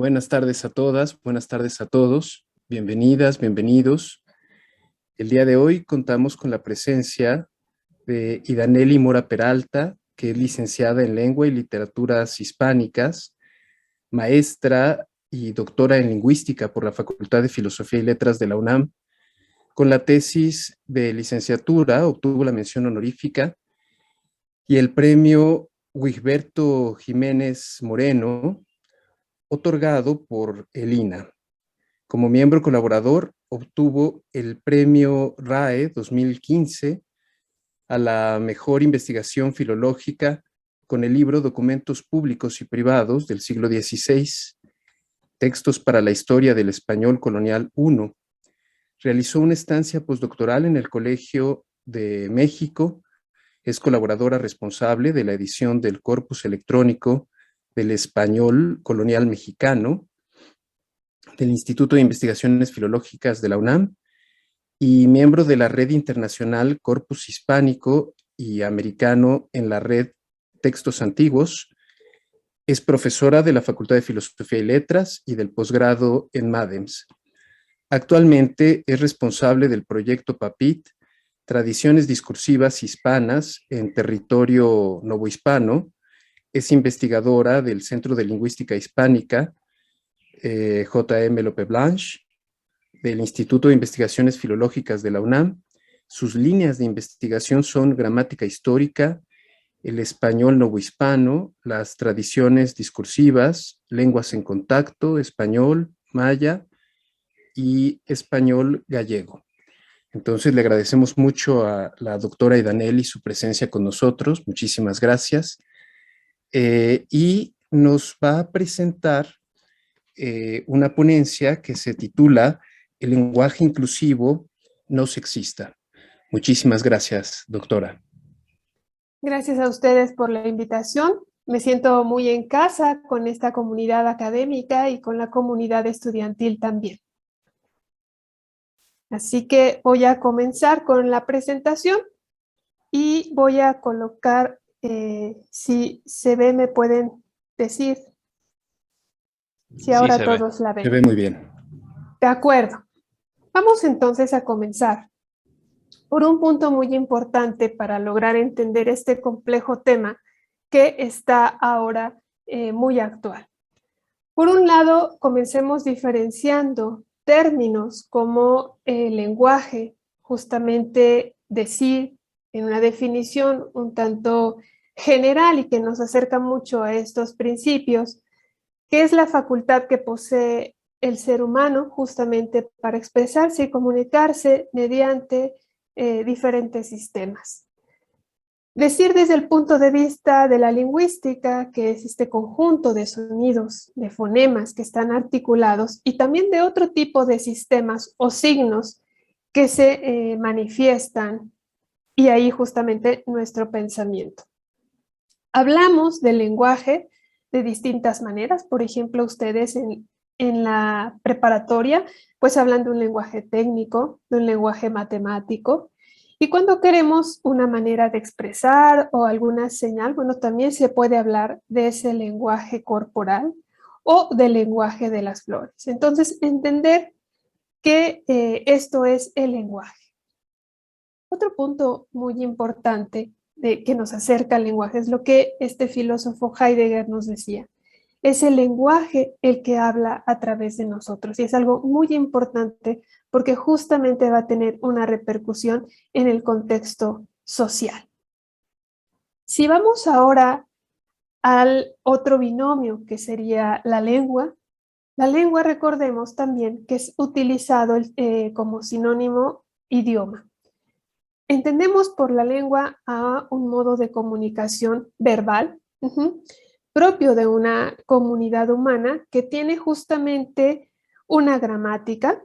Buenas tardes a todas, buenas tardes a todos. Bienvenidas, bienvenidos. El día de hoy contamos con la presencia de Idaneli Mora Peralta, que es licenciada en Lengua y Literaturas Hispánicas, maestra y doctora en Lingüística por la Facultad de Filosofía y Letras de la UNAM. Con la tesis de licenciatura obtuvo la mención honorífica y el premio Wigberto Jiménez Moreno, otorgado por el INA. Como miembro colaborador, obtuvo el premio RAE 2015 a la mejor investigación filológica con el libro Documentos Públicos y Privados del siglo XVI, Textos para la Historia del Español Colonial I. Realizó una estancia postdoctoral en el Colegio de México. Es colaboradora responsable de la edición del Corpus Electrónico del Español Colonial Mexicano, del Instituto de Investigaciones Filológicas de la UNAM y miembro de la Red Internacional Corpus Hispánico y Americano en la Red Textos Antiguos. Es profesora de la Facultad de Filosofía y Letras y del posgrado en MADEMS. Actualmente es responsable del proyecto PAPIT, Tradiciones Discursivas Hispanas en Territorio Novohispano. Es investigadora del Centro de Lingüística Hispánica, J.M. Lope Blanche, del Instituto de Investigaciones Filológicas de la UNAM. Sus líneas de investigación son gramática histórica, el español novohispano, las tradiciones discursivas, lenguas en contacto, español, maya y español gallego. Entonces le agradecemos mucho a la doctora Idaneli su presencia con nosotros. Muchísimas gracias. Y nos va a presentar una ponencia que se titula El lenguaje inclusivo no sexista. Muchísimas gracias, doctora. Gracias a ustedes por la invitación. Me siento muy en casa con esta comunidad académica y con la comunidad estudiantil también. Así que voy a comenzar con la presentación y voy a colocar, si se ve, me pueden decir si ahora sí todos la ven. Se ve muy bien. De acuerdo. Vamos entonces a comenzar por un punto muy importante para lograr entender este complejo tema que está ahora muy actual. Por un lado, comencemos diferenciando términos como el lenguaje, justamente decir en una definición un tanto general y que nos acerca mucho a estos principios, que es la facultad que posee el ser humano justamente para expresarse y comunicarse mediante diferentes sistemas. Decir desde el punto de vista de la lingüística, que es este conjunto de sonidos, de fonemas que están articulados, y también de otro tipo de sistemas o signos que se manifiestan, y ahí justamente nuestro pensamiento. Hablamos del lenguaje de distintas maneras. Por ejemplo, ustedes en la preparatoria pues hablan de un lenguaje técnico, de un lenguaje matemático, y cuando queremos una manera de expresar o alguna señal, bueno, también se puede hablar de ese lenguaje corporal o del lenguaje de las flores. Entonces, entender que esto es el lenguaje. Otro punto muy importante que nos acerca al lenguaje es lo que este filósofo Heidegger nos decía. Es el lenguaje el que habla a través de nosotros y es algo muy importante porque justamente va a tener una repercusión en el contexto social. Si vamos ahora al otro binomio que sería la lengua recordemos también que es utilizado como sinónimo idioma. Entendemos por la lengua a un modo de comunicación verbal, propio de una comunidad humana que tiene justamente una gramática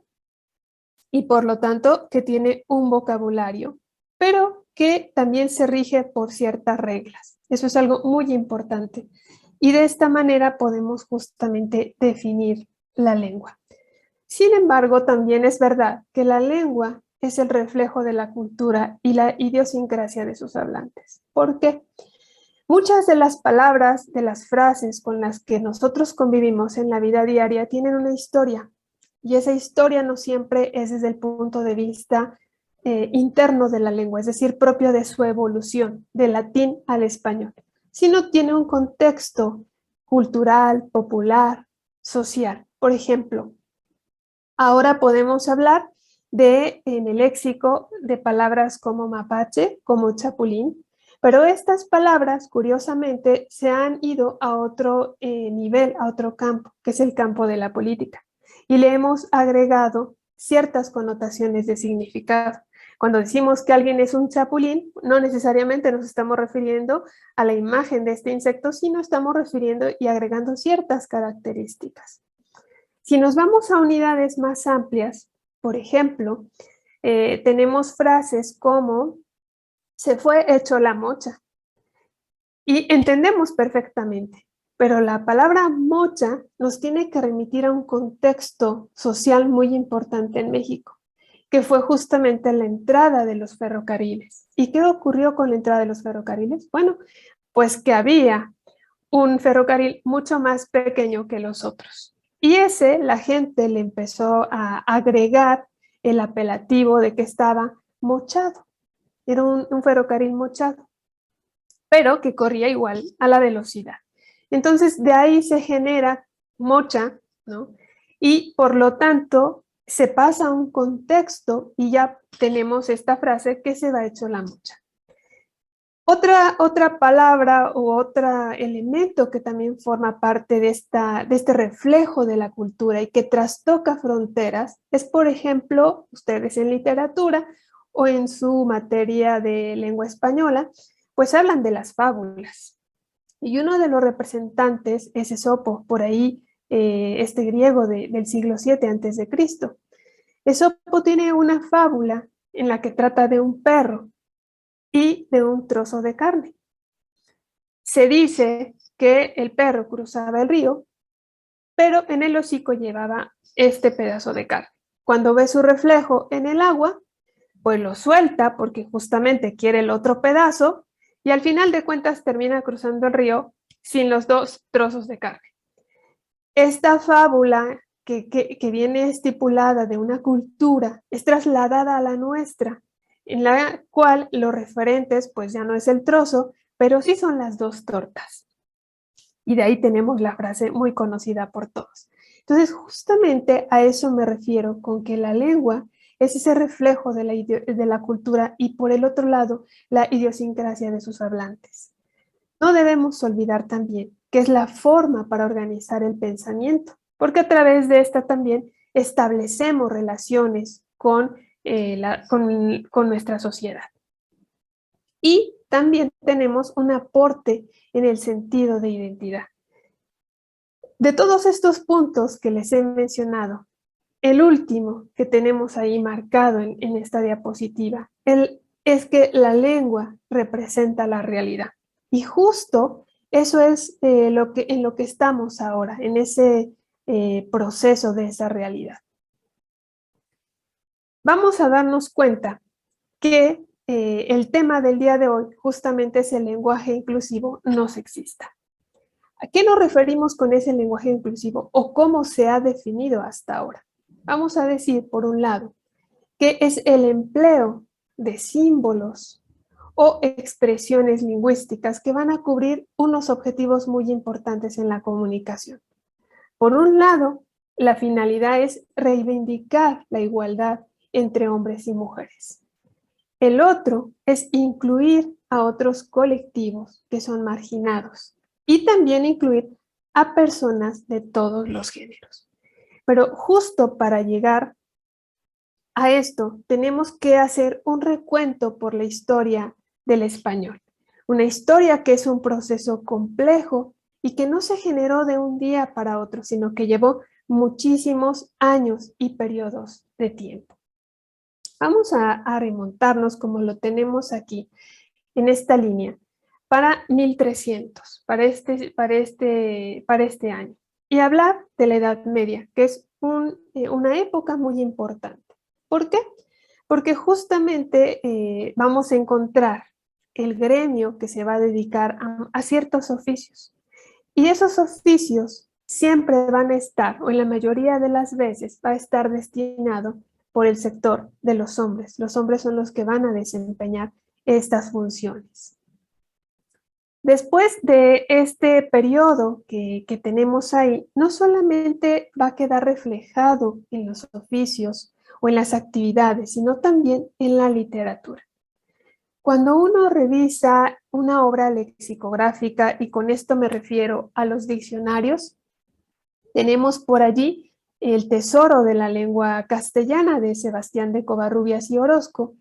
y por lo tanto que tiene un vocabulario, pero que también se rige por ciertas reglas. Eso es algo muy importante. Y de esta manera podemos justamente definir la lengua. Sin embargo, también es verdad que la lengua es el reflejo de la cultura y la idiosincrasia de sus hablantes. ¿Por qué? Muchas de las palabras, de las frases con las que nosotros convivimos en la vida diaria tienen una historia, y esa historia no siempre es desde el punto de vista interno de la lengua, es decir, propio de su evolución, del latín al español, sino tiene un contexto cultural, popular, social. Por ejemplo, ahora podemos hablar en el léxico de palabras como mapache, como chapulín, pero estas palabras, curiosamente, se han ido a otro nivel, a otro campo, que es el campo de la política, y le hemos agregado ciertas connotaciones de significado. Cuando decimos que alguien es un chapulín, no necesariamente nos estamos refiriendo a la imagen de este insecto, sino estamos refiriendo y agregando ciertas características. Si nos vamos a unidades más amplias, por ejemplo, tenemos frases como se fue hecho la mocha y entendemos perfectamente, pero la palabra mocha nos tiene que remitir a un contexto social muy importante en México, que fue justamente la entrada de los ferrocarriles. ¿Y qué ocurrió con la entrada de los ferrocarriles? Bueno, pues que había un ferrocarril mucho más pequeño que los otros. Y ese la gente le empezó a agregar el apelativo de que estaba mochado. Era un ferrocarril mochado, pero que corría igual a la velocidad. Entonces, de ahí se genera mocha, ¿no? Y por lo tanto, se pasa a un contexto y ya tenemos esta frase que se va hecho la mocha. Otra palabra u otro elemento que también forma parte de este reflejo de la cultura y que trastoca fronteras es, por ejemplo, ustedes en literatura o en su materia de lengua española, pues hablan de las fábulas. Y uno de los representantes es Esopo, por ahí este griego del siglo VII antes de Cristo. Esopo tiene una fábula en la que trata de un perro y de un trozo de carne. Se dice que el perro cruzaba el río, pero en el hocico llevaba este pedazo de carne. Cuando ve su reflejo en el agua, pues lo suelta porque justamente quiere el otro pedazo y al final de cuentas termina cruzando el río sin los dos trozos de carne. Esta fábula que viene estipulada de una cultura es trasladada a la nuestra, en la cual los referentes pues ya no es el trozo, pero sí son las dos tortas. Y de ahí tenemos la frase muy conocida por todos. Entonces, justamente a eso me refiero con que la lengua es ese reflejo de la cultura y por el otro lado, la idiosincrasia de sus hablantes. No debemos olvidar también que es la forma para organizar el pensamiento, porque a través de esta también establecemos relaciones con nuestra sociedad. Y también tenemos un aporte en el sentido de identidad. De todos estos puntos que les he mencionado, el último que tenemos ahí marcado en esta diapositiva es que la lengua representa la realidad. Y justo eso es en lo que estamos ahora, en ese proceso de esa realidad. Vamos a darnos cuenta que el tema del día de hoy justamente es el lenguaje inclusivo no sexista. ¿A qué nos referimos con ese lenguaje inclusivo o cómo se ha definido hasta ahora? Vamos a decir, por un lado, que es el empleo de símbolos o expresiones lingüísticas que van a cubrir unos objetivos muy importantes en la comunicación. Por un lado, la finalidad es reivindicar la igualdad entre hombres y mujeres. El otro es incluir a otros colectivos que son marginados y también incluir a personas de todos los géneros. Pero justo para llegar a esto, tenemos que hacer un recuento por la historia del español. Una historia que es un proceso complejo y que no se generó de un día para otro, sino que llevó muchísimos años y periodos de tiempo. Vamos a remontarnos como lo tenemos aquí, en esta línea, para 1300, para este año, y hablar de la Edad Media, que es una época muy importante. ¿Por qué? Porque justamente vamos a encontrar el gremio que se va a dedicar a ciertos oficios. Y esos oficios siempre van a estar, o en la mayoría de las veces, va a estar destinado por el sector de los hombres. Los hombres son los que van a desempeñar estas funciones. Después de este periodo que tenemos ahí, no solamente va a quedar reflejado en los oficios o en las actividades, sino también en la literatura. Cuando uno revisa una obra lexicográfica, y con esto me refiero a los diccionarios, tenemos por allí el Tesoro de la Lengua Castellana de Sebastián de Covarrubias y Orozco.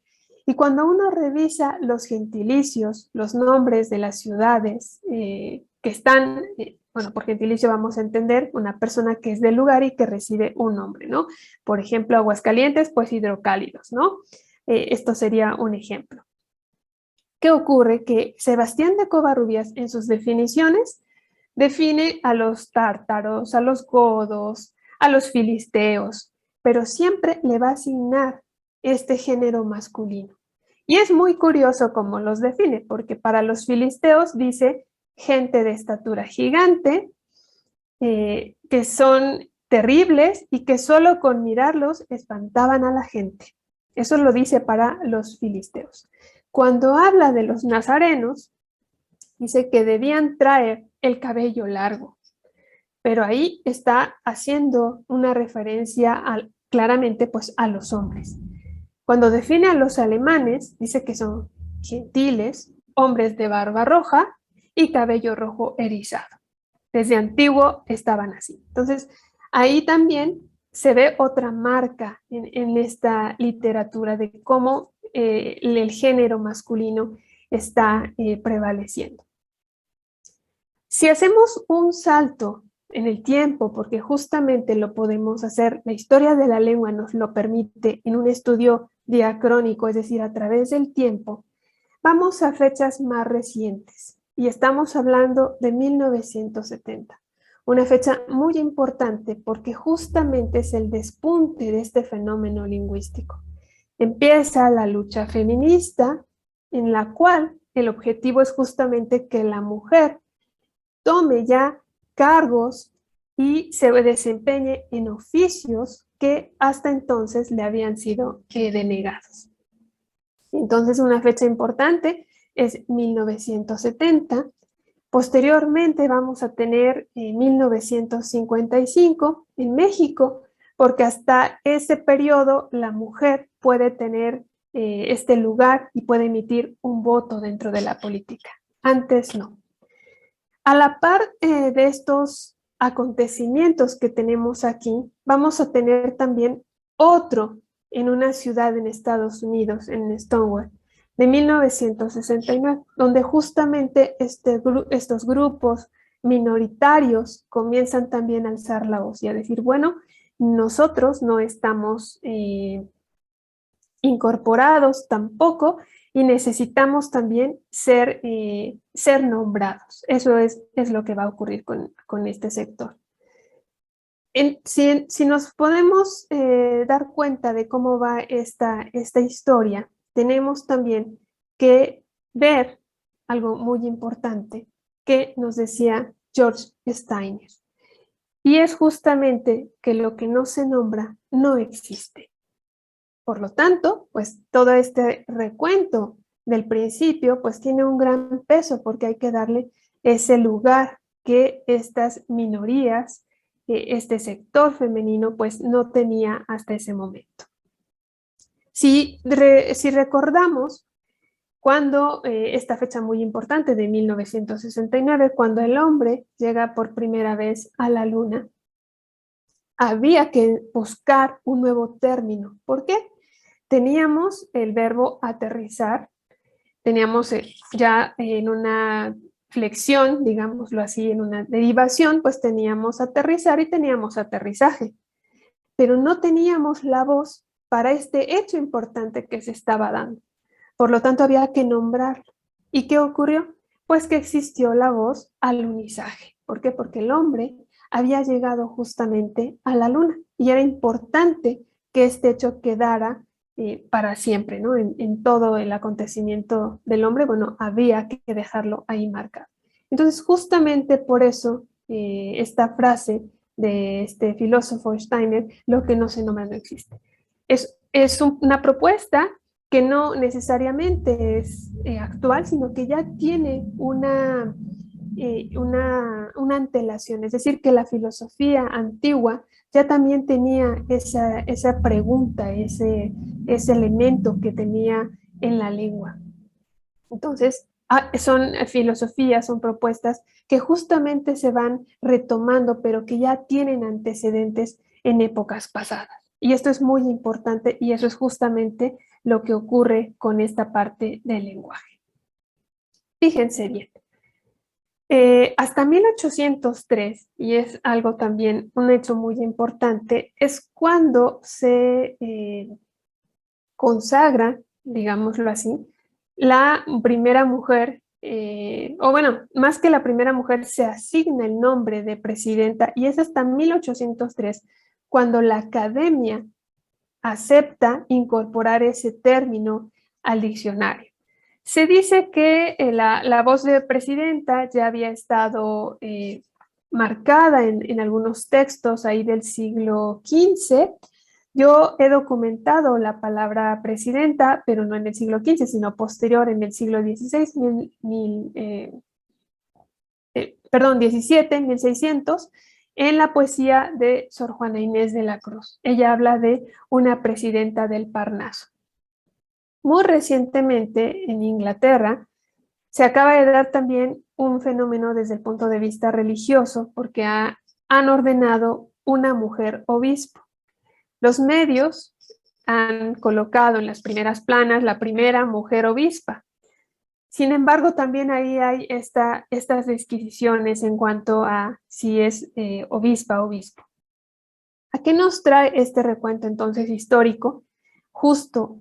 Y cuando uno revisa los gentilicios, los nombres de las ciudades que están, bueno, por gentilicio vamos a entender una persona que es del lugar y que recibe un nombre, ¿no? Por ejemplo, Aguascalientes, pues Hidrocálidos, ¿no? Esto sería un ejemplo. ¿Qué ocurre? Que Sebastián de Covarrubias en sus definiciones define a los tártaros, a los godos, a los filisteos, pero siempre le va a asignar este género masculino. Y es muy curioso cómo los define, porque para los filisteos dice gente de estatura gigante, que son terribles y que solo con mirarlos espantaban a la gente. Eso lo dice para los filisteos. Cuando habla de los nazarenos, dice que debían traer el cabello largo, pero ahí está haciendo una referencia claramente pues a los hombres. Cuando define a los alemanes, dice que son gentiles, hombres de barba roja y cabello rojo erizado. Desde antiguo estaban así. Entonces, ahí también se ve otra marca en esta literatura de cómo el género masculino está prevaleciendo. Si hacemos un salto en el tiempo, porque justamente lo podemos hacer, la historia de la lengua nos lo permite en un estudio diacrónico, es decir, a través del tiempo, vamos a fechas más recientes y estamos hablando de 1970, una fecha muy importante porque justamente es el despunte de este fenómeno lingüístico. Empieza la lucha feminista en la cual el objetivo es justamente que la mujer tome ya cargos y se desempeñe en oficios que hasta entonces le habían sido denegados. Entonces, una fecha importante es 1970. Posteriormente vamos a tener 1955 en México, porque hasta ese periodo la mujer puede tener este lugar y puede emitir un voto dentro de la política. Antes no. A la par de estos acontecimientos que tenemos aquí, vamos a tener también otro en una ciudad en Estados Unidos, en Stonewall, de 1969, donde justamente estos grupos minoritarios comienzan también a alzar la voz y a decir, bueno, nosotros no estamos incorporados tampoco y necesitamos también ser nombrados. Eso es lo que va a ocurrir con este sector. Si nos podemos dar cuenta de cómo va esta historia, tenemos también que ver algo muy importante que nos decía George Steiner. Y es justamente que lo que no se nombra no existe. Por lo tanto, pues todo este recuento del principio pues tiene un gran peso porque hay que darle ese lugar que estas minorías, este sector femenino pues no tenía hasta ese momento. Si recordamos cuando esta fecha muy importante de 1969, cuando el hombre llega por primera vez a la luna, había que buscar un nuevo término. ¿Por qué? Teníamos el verbo aterrizar, teníamos ya en una flexión, digámoslo así, en una derivación, pues teníamos aterrizar y teníamos aterrizaje, pero no teníamos la voz para este hecho importante que se estaba dando. Por lo tanto, había que nombrarlo. ¿Y qué ocurrió? Pues que existió la voz alunizaje. ¿Por qué? Porque el hombre había llegado justamente a la luna y era importante que este hecho quedara para siempre, ¿no? En todo el acontecimiento del hombre, bueno, había que dejarlo ahí marcado. Entonces, justamente por eso, esta frase de este filósofo Steiner, lo que no se nombra no existe. Es una propuesta que no necesariamente es actual, sino que ya tiene una antelación, es decir, que la filosofía antigua ya también tenía esa pregunta, ese elemento que tenía en la lengua. Entonces, son filosofías, son propuestas que justamente se van retomando, pero que ya tienen antecedentes en épocas pasadas. Y esto es muy importante y eso es justamente lo que ocurre con esta parte del lenguaje. Fíjense bien. Hasta 1803, y es algo también, un hecho muy importante, es cuando se consagra, digámoslo así, la primera mujer, o bueno, más que la primera mujer, se asigna el nombre de presidenta, y es hasta 1803 cuando la academia acepta incorporar ese término al diccionario. Se dice que la voz de presidenta ya había estado marcada en algunos textos ahí del siglo XV. Yo he documentado la palabra presidenta, pero no en el siglo XV, sino posterior, en el siglo XVI, perdón, XVII, 1600, en la poesía de Sor Juana Inés de la Cruz. Ella habla de una presidenta del Parnaso. Muy recientemente, en Inglaterra, se acaba de dar también un fenómeno desde el punto de vista religioso, porque han ordenado una mujer obispo. Los medios han colocado en las primeras planas la primera mujer obispa. Sin embargo, también ahí hay estas disquisiciones en cuanto a si es obispa o obispo. ¿A qué nos trae este recuento entonces histórico? Justo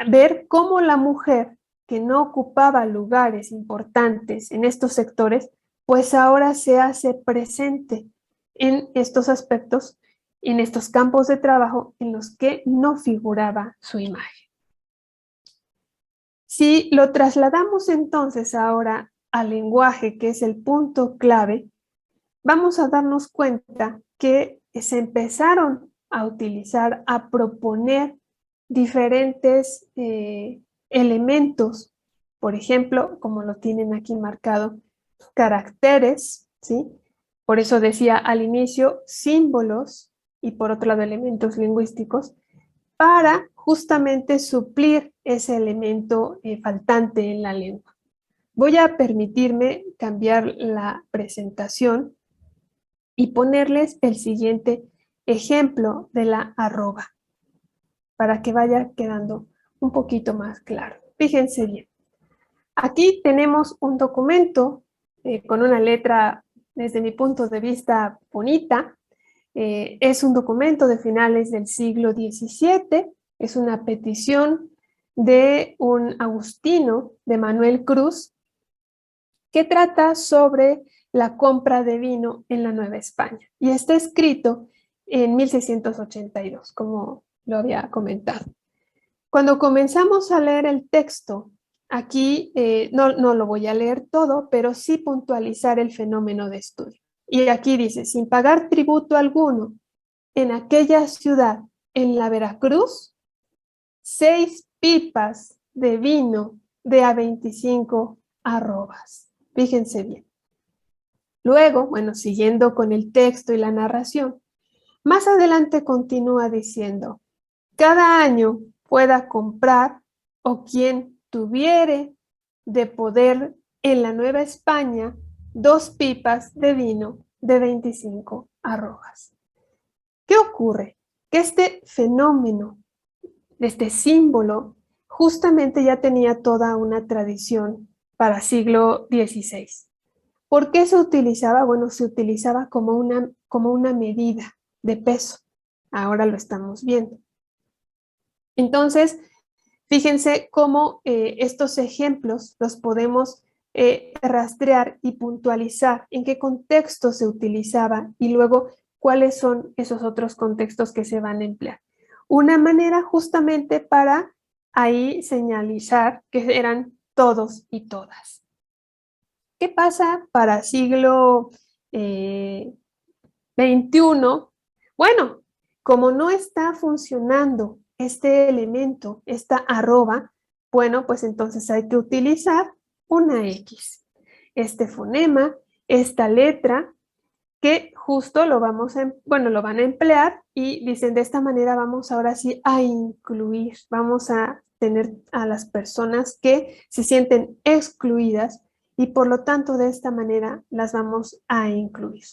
ver cómo la mujer que no ocupaba lugares importantes en estos sectores, pues ahora se hace presente en estos aspectos, en estos campos de trabajo en los que no figuraba su imagen. Si lo trasladamos entonces ahora al lenguaje, que es el punto clave, vamos a darnos cuenta que se empezaron a utilizar, a proponer diferentes elementos, por ejemplo, como lo tienen aquí marcado, caracteres, ¿sí? Por eso decía al inicio símbolos y por otro lado elementos lingüísticos, para justamente suplir ese elemento faltante en la lengua. Voy a permitirme cambiar la presentación y ponerles el siguiente ejemplo de la arroba para que vaya quedando un poquito más claro. Fíjense bien. Aquí tenemos un documento con una letra, desde mi punto de vista, bonita. Es un documento de finales del siglo XVII. Es una petición de un agustino, de Manuel Cruz, que trata sobre la compra de vino en la Nueva España. Y está escrito en 1682, como lo había comentado. Cuando comenzamos a leer el texto, aquí no lo voy a leer todo, pero sí puntualizar el fenómeno de estudio. Y aquí dice, sin pagar tributo alguno, en aquella ciudad, en la Veracruz, 6 pipas de vino de a 25 arrobas. Fíjense bien. Luego, bueno, siguiendo con el texto y la narración, más adelante continúa diciendo, cada año pueda comprar o quien tuviere de poder en la Nueva España 2 pipas de vino de 25 arrobas. ¿Qué ocurre? Que este fenómeno, este símbolo, justamente ya tenía toda una tradición para siglo XVI. ¿Por qué se utilizaba? Bueno, se utilizaba como una medida de peso. Ahora lo estamos viendo. Entonces, fíjense cómo estos ejemplos los podemos rastrear y puntualizar, en qué contexto se utilizaba y luego cuáles son esos otros contextos que se van a emplear. una manera justamente para ahí señalizar que eran todos y todas. ¿Qué pasa para siglo XXI? Bueno, como no está funcionando este elemento, esta arroba, bueno, pues entonces hay que utilizar una X. Este fonema, esta letra, que justo lo vamos a, lo van a emplear y dicen de esta manera vamos ahora sí a incluir, vamos a tener a las personas que se sienten excluidas y por lo tanto de esta manera las vamos a incluir.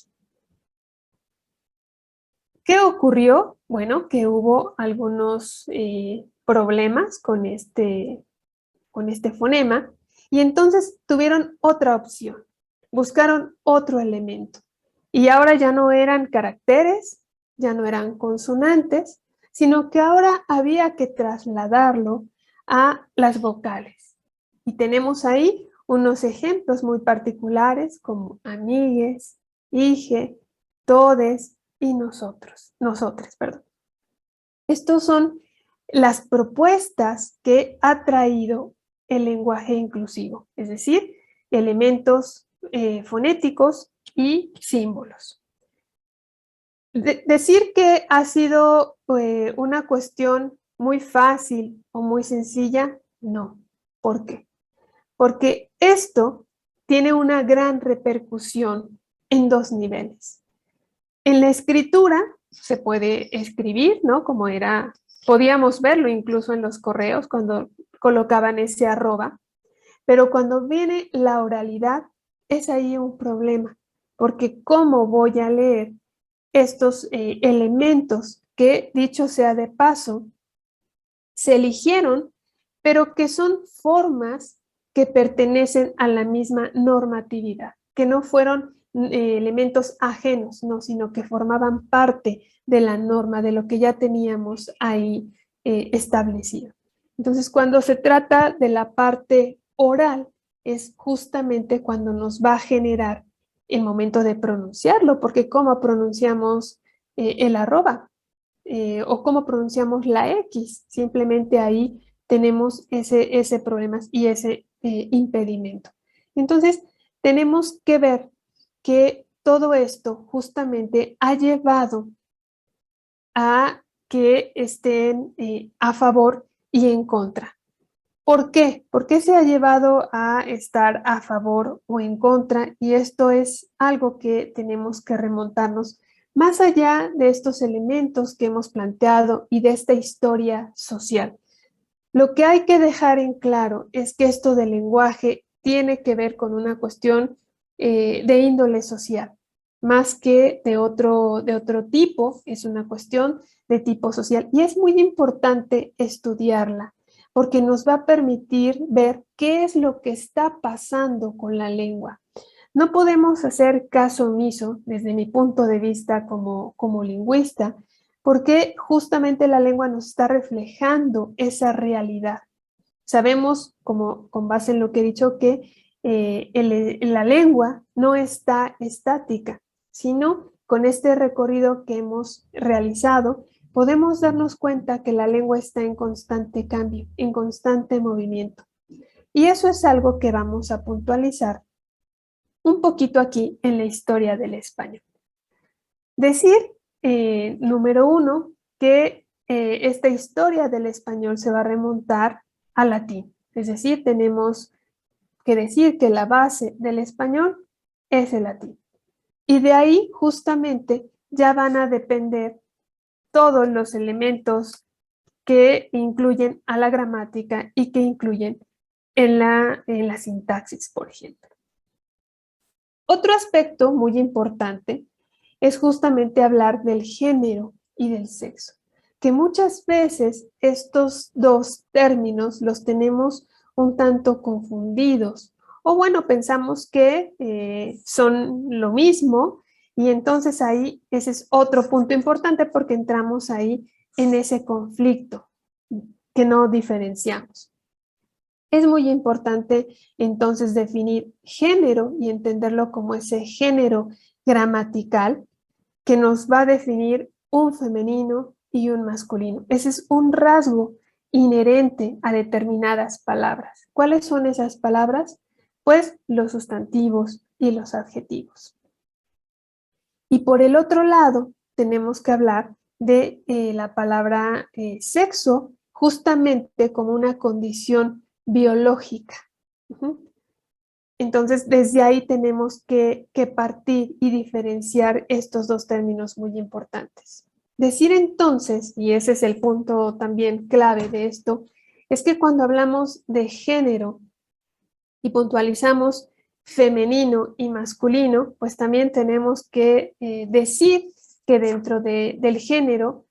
¿Qué ocurrió? Bueno, que hubo algunos problemas con este fonema y entonces tuvieron otra opción, buscaron otro elemento y ahora ya no eran caracteres, ya no eran consonantes, sino que ahora había que trasladarlo a las vocales. Y tenemos ahí unos ejemplos muy particulares como amigues, hije, todes y nosotres, perdón. Estos son las propuestas que ha traído el lenguaje inclusivo, es decir, elementos fonéticos y símbolos. Decir que ha sido una cuestión muy fácil o muy sencilla, no. ¿Por qué? Porque esto tiene una gran repercusión en dos niveles. En la escritura se puede escribir, ¿no? Como era, podíamos verlo incluso en los correos cuando colocaban ese arroba, pero cuando viene la oralidad es ahí un problema, porque ¿cómo voy a leer estos elementos que, dicho sea de paso, se eligieron, pero que son formas que pertenecen a la misma normatividad, que no fueron elementos ajenos, no, sino que formaban parte de la norma, de lo que ya teníamos ahí establecido. Entonces, cuando se trata de la parte oral, es justamente cuando nos va a generar el momento de pronunciarlo, porque ¿cómo pronunciamos el arroba? O cómo pronunciamos la X. Simplemente ahí tenemos ese problema y ese impedimento. Entonces, tenemos que ver que todo esto justamente ha llevado a que estén a favor y en contra. ¿Por qué? ¿Por qué se ha llevado a estar a favor o en contra? Y esto es algo que tenemos que remontarnos más allá de estos elementos que hemos planteado y de esta historia social. Lo que hay que dejar en claro es que esto del lenguaje tiene que ver con una cuestión de índole social, más que de otro tipo, es una cuestión de tipo social. Y es muy importante estudiarla porque nos va a permitir ver qué es lo que está pasando con la lengua. No podemos hacer caso omiso, desde mi punto de vista como lingüista, porque justamente la lengua nos está reflejando esa realidad. Sabemos, como con base en lo que he dicho, que la lengua no está estática, sino con este recorrido que hemos realizado, podemos darnos cuenta que la lengua está en constante cambio, en constante movimiento. Y eso es algo que vamos a puntualizar un poquito aquí en la historia del español. Decir, número uno, que esta historia del español se va a remontar al latín. Es decir, tenemos que decir que la base del español es el latín. Y de ahí justamente ya van a depender todos los elementos que incluyen a la gramática y que incluyen en la sintaxis, por ejemplo. Otro aspecto muy importante es justamente hablar del género y del sexo, que muchas veces estos dos términos los tenemos un tanto confundidos, o bueno, pensamos que son lo mismo, y entonces ahí ese es otro punto importante porque entramos ahí en ese conflicto que no diferenciamos. Es muy importante entonces definir género y entenderlo como ese género gramatical que nos va a definir un femenino y un masculino. Ese es un rasgo inherente a determinadas palabras. ¿Cuáles son esas palabras? Pues los sustantivos y los adjetivos. Y por el otro lado, tenemos que hablar de la palabra sexo, justamente como una condición biológica. Entonces, desde ahí tenemos que partir y diferenciar estos dos términos muy importantes. Decir entonces, y ese es el punto también clave de esto, es que cuando hablamos de género y puntualizamos femenino y masculino, pues también tenemos que decir que dentro del género,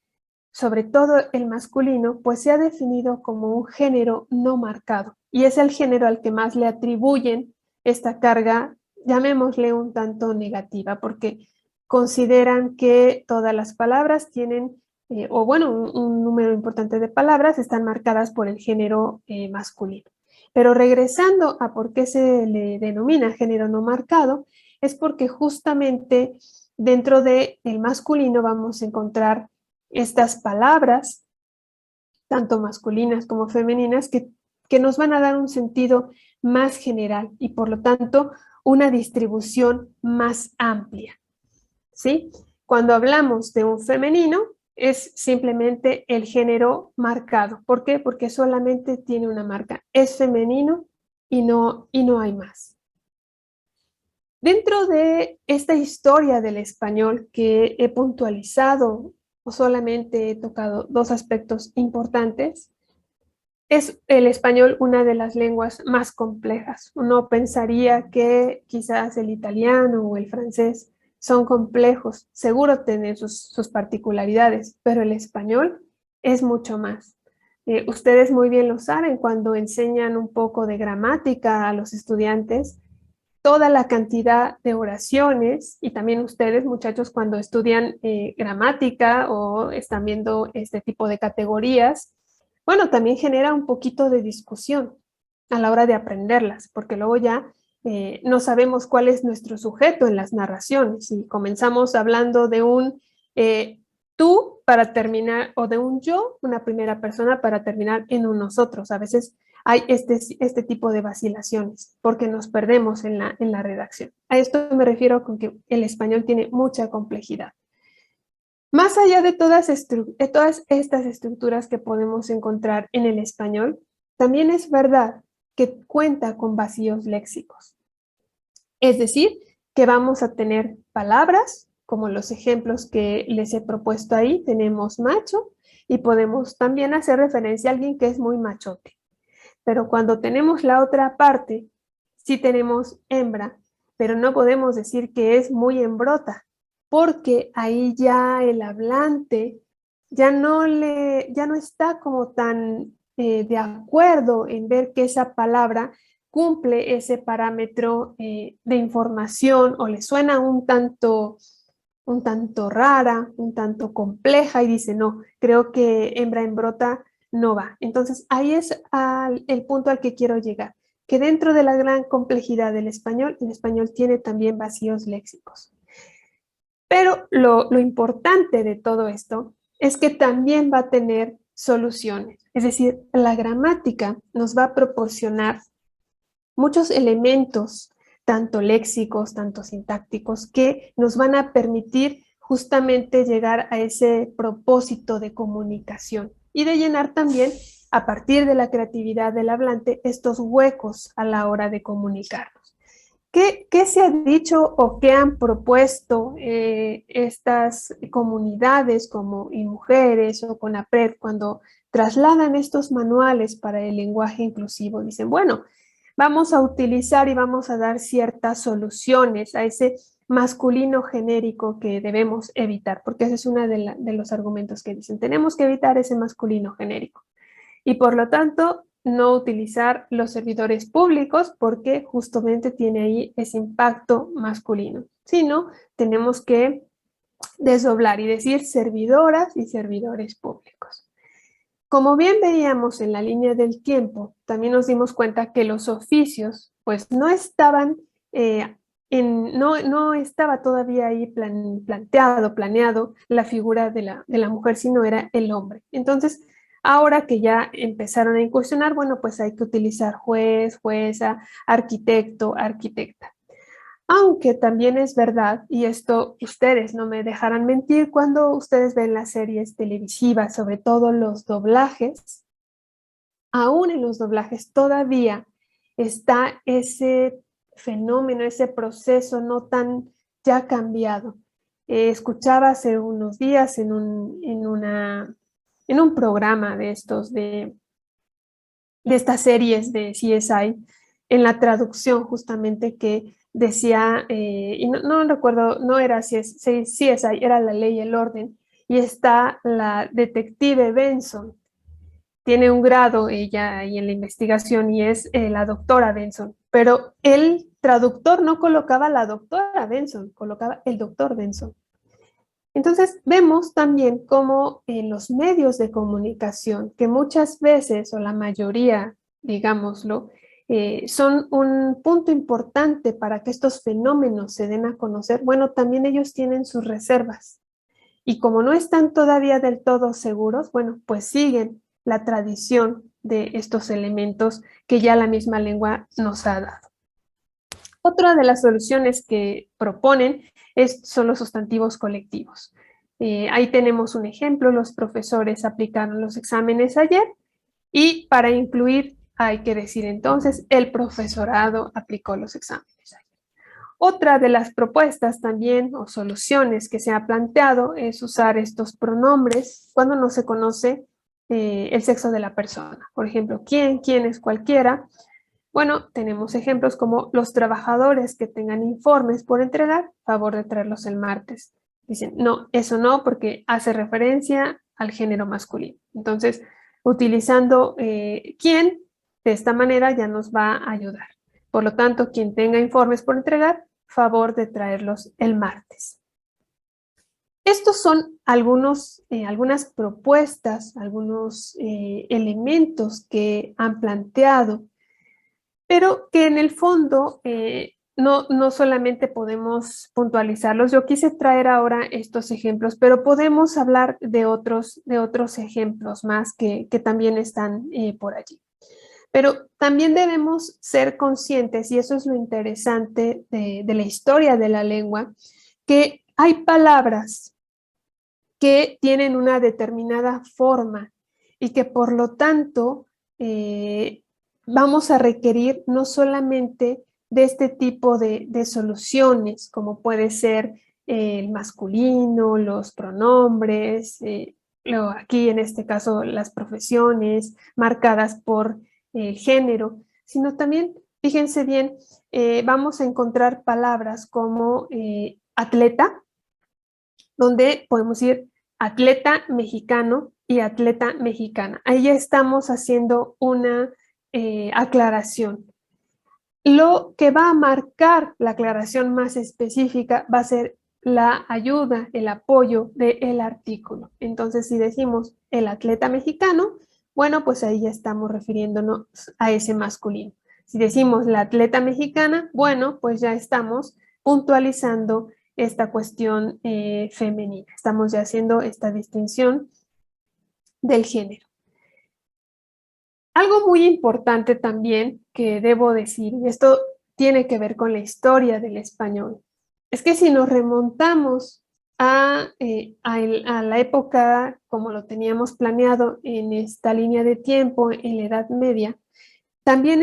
sobre todo el masculino, pues se ha definido como un género no marcado y es el género al que más le atribuyen esta carga, llamémosle un tanto negativa, porque consideran que todas las palabras tienen, o bueno, un número importante de palabras están marcadas por el género masculino. Pero regresando a por qué se le denomina género no marcado, es porque justamente dentro del masculino vamos a encontrar estas palabras, tanto masculinas como femeninas, que nos van a dar un sentido más general y por lo tanto una distribución más amplia. ¿Sí? Cuando hablamos de un femenino, es simplemente el género marcado. ¿Por qué? Porque solamente tiene una marca. Es femenino y no hay más. Dentro de esta historia del español que he puntualizado o solamente he tocado dos aspectos importantes, es el español una de las lenguas más complejas. Uno pensaría que quizás el italiano o el francés son complejos, seguro tienen sus particularidades, pero el español es mucho más. Ustedes muy bien lo saben cuando enseñan un poco de gramática a los estudiantes, toda la cantidad de oraciones y también ustedes, muchachos, cuando estudian gramática o están viendo este tipo de categorías, bueno, también genera un poquito de discusión a la hora de aprenderlas, porque luego ya no sabemos cuál es nuestro sujeto en las narraciones y comenzamos hablando de un tú para terminar o de un yo, una primera persona para terminar en un nosotros. A veces hay este tipo de vacilaciones porque nos perdemos en la redacción. A esto me refiero con que el español tiene mucha complejidad. Más allá de todas estas estructuras que podemos encontrar en el español, también es verdad que cuenta con vacíos léxicos. Es decir, que vamos a tener palabras, como los ejemplos que les he propuesto ahí, tenemos macho y podemos también hacer referencia a alguien que es muy machote. Pero cuando tenemos la otra parte, sí tenemos hembra, pero no podemos decir que es muy hembrota, porque ahí ya el hablante ya no está como tan de acuerdo en ver que esa palabra cumple ese parámetro de información o le suena un tanto rara, un tanto compleja y dice, no, creo que hembra hembrota no va. Entonces, ahí es el punto al que quiero llegar, que dentro de la gran complejidad del español, el español tiene también vacíos léxicos. Pero lo importante de todo esto es que también va a tener soluciones. Es decir, la gramática nos va a proporcionar muchos elementos, tanto léxicos, tanto sintácticos, que nos van a permitir justamente llegar a ese propósito de comunicación y de llenar también, a partir de la creatividad del hablante, estos huecos a la hora de comunicarnos. ¿Qué se ha dicho o qué han propuesto estas comunidades como INMujeres o CONAPRED cuando trasladan estos manuales para el lenguaje inclusivo? Dicen, bueno, vamos a utilizar y vamos a dar ciertas soluciones a ese masculino genérico que debemos evitar, porque ese es uno de los argumentos que dicen, tenemos que evitar ese masculino genérico. Y por lo tanto, no utilizar los servidores públicos porque justamente tiene ahí ese impacto masculino, sino tenemos que desdoblar y decir servidoras y servidores públicos. Como bien veíamos en la línea del tiempo, también nos dimos cuenta que los oficios pues no estaban no estaba todavía ahí planeado la figura de la mujer, sino era el hombre. Entonces, ahora que ya empezaron a incursionar, bueno, pues hay que utilizar juez, jueza, arquitecto, arquitecta. Aunque también es verdad, y esto ustedes no me dejarán mentir, cuando ustedes ven las series televisivas, sobre todo los doblajes, aún en los doblajes todavía está ese fenómeno, ese proceso no tan ya cambiado. Escuchaba hace unos días en un programa de estos, de estas series de CSI, en la traducción justamente que decía, y no recuerdo, no era CSI, era La Ley y el Orden, y está la detective Benson. Tiene un grado ella ahí en la investigación y es la doctora Benson, pero el traductor no colocaba la doctora Benson, colocaba el doctor Benson. Entonces, vemos también cómo en los medios de comunicación, que muchas veces, o la mayoría, digámoslo, son un punto importante para que estos fenómenos se den a conocer, bueno, también ellos tienen sus reservas. Y como no están todavía del todo seguros, bueno, pues siguen la tradición de estos elementos que ya la misma lengua nos ha dado. Otra de las soluciones que proponen son los sustantivos colectivos. Ahí tenemos un ejemplo, los profesores aplicaron los exámenes ayer y para incluir hay que decir entonces el profesorado aplicó los exámenes ayer. Otra de las propuestas también o soluciones que se ha planteado es usar estos pronombres cuando no se conoce el sexo de la persona. Por ejemplo, quién, quiénes, cualquiera. Bueno, tenemos ejemplos como los trabajadores que tengan informes por entregar, favor de traerlos el martes. Dicen, no, eso no, porque hace referencia al género masculino. Entonces, utilizando quién, de esta manera ya nos va a ayudar. Por lo tanto, quien tenga informes por entregar, favor de traerlos el martes. Estos son algunas propuestas, algunos elementos que han planteado, pero que en el fondo no solamente podemos puntualizarlos. Yo quise traer ahora estos ejemplos, pero podemos hablar de otros ejemplos más que también están por allí. Pero también debemos ser conscientes, y eso es lo interesante de la historia de la lengua, que hay palabras que tienen una determinada forma y que por lo tanto vamos a requerir no solamente de este tipo de soluciones, como puede ser el masculino, los pronombres, aquí en este caso las profesiones marcadas por género, sino también, fíjense bien, vamos a encontrar palabras como atleta, donde podemos ir atleta mexicano y atleta mexicana. Ahí ya estamos haciendo una aclaración. Lo que va a marcar la aclaración más específica va a ser la ayuda, el apoyo del artículo. Entonces, si decimos el atleta mexicano, bueno, pues ahí ya estamos refiriéndonos a ese masculino. Si decimos la atleta mexicana, bueno, pues ya estamos puntualizando esta cuestión femenina. Estamos ya haciendo esta distinción del género. Algo muy importante también que debo decir, y esto tiene que ver con la historia del español, es que si nos remontamos a la época como lo teníamos planeado en esta línea de tiempo, en la Edad Media, también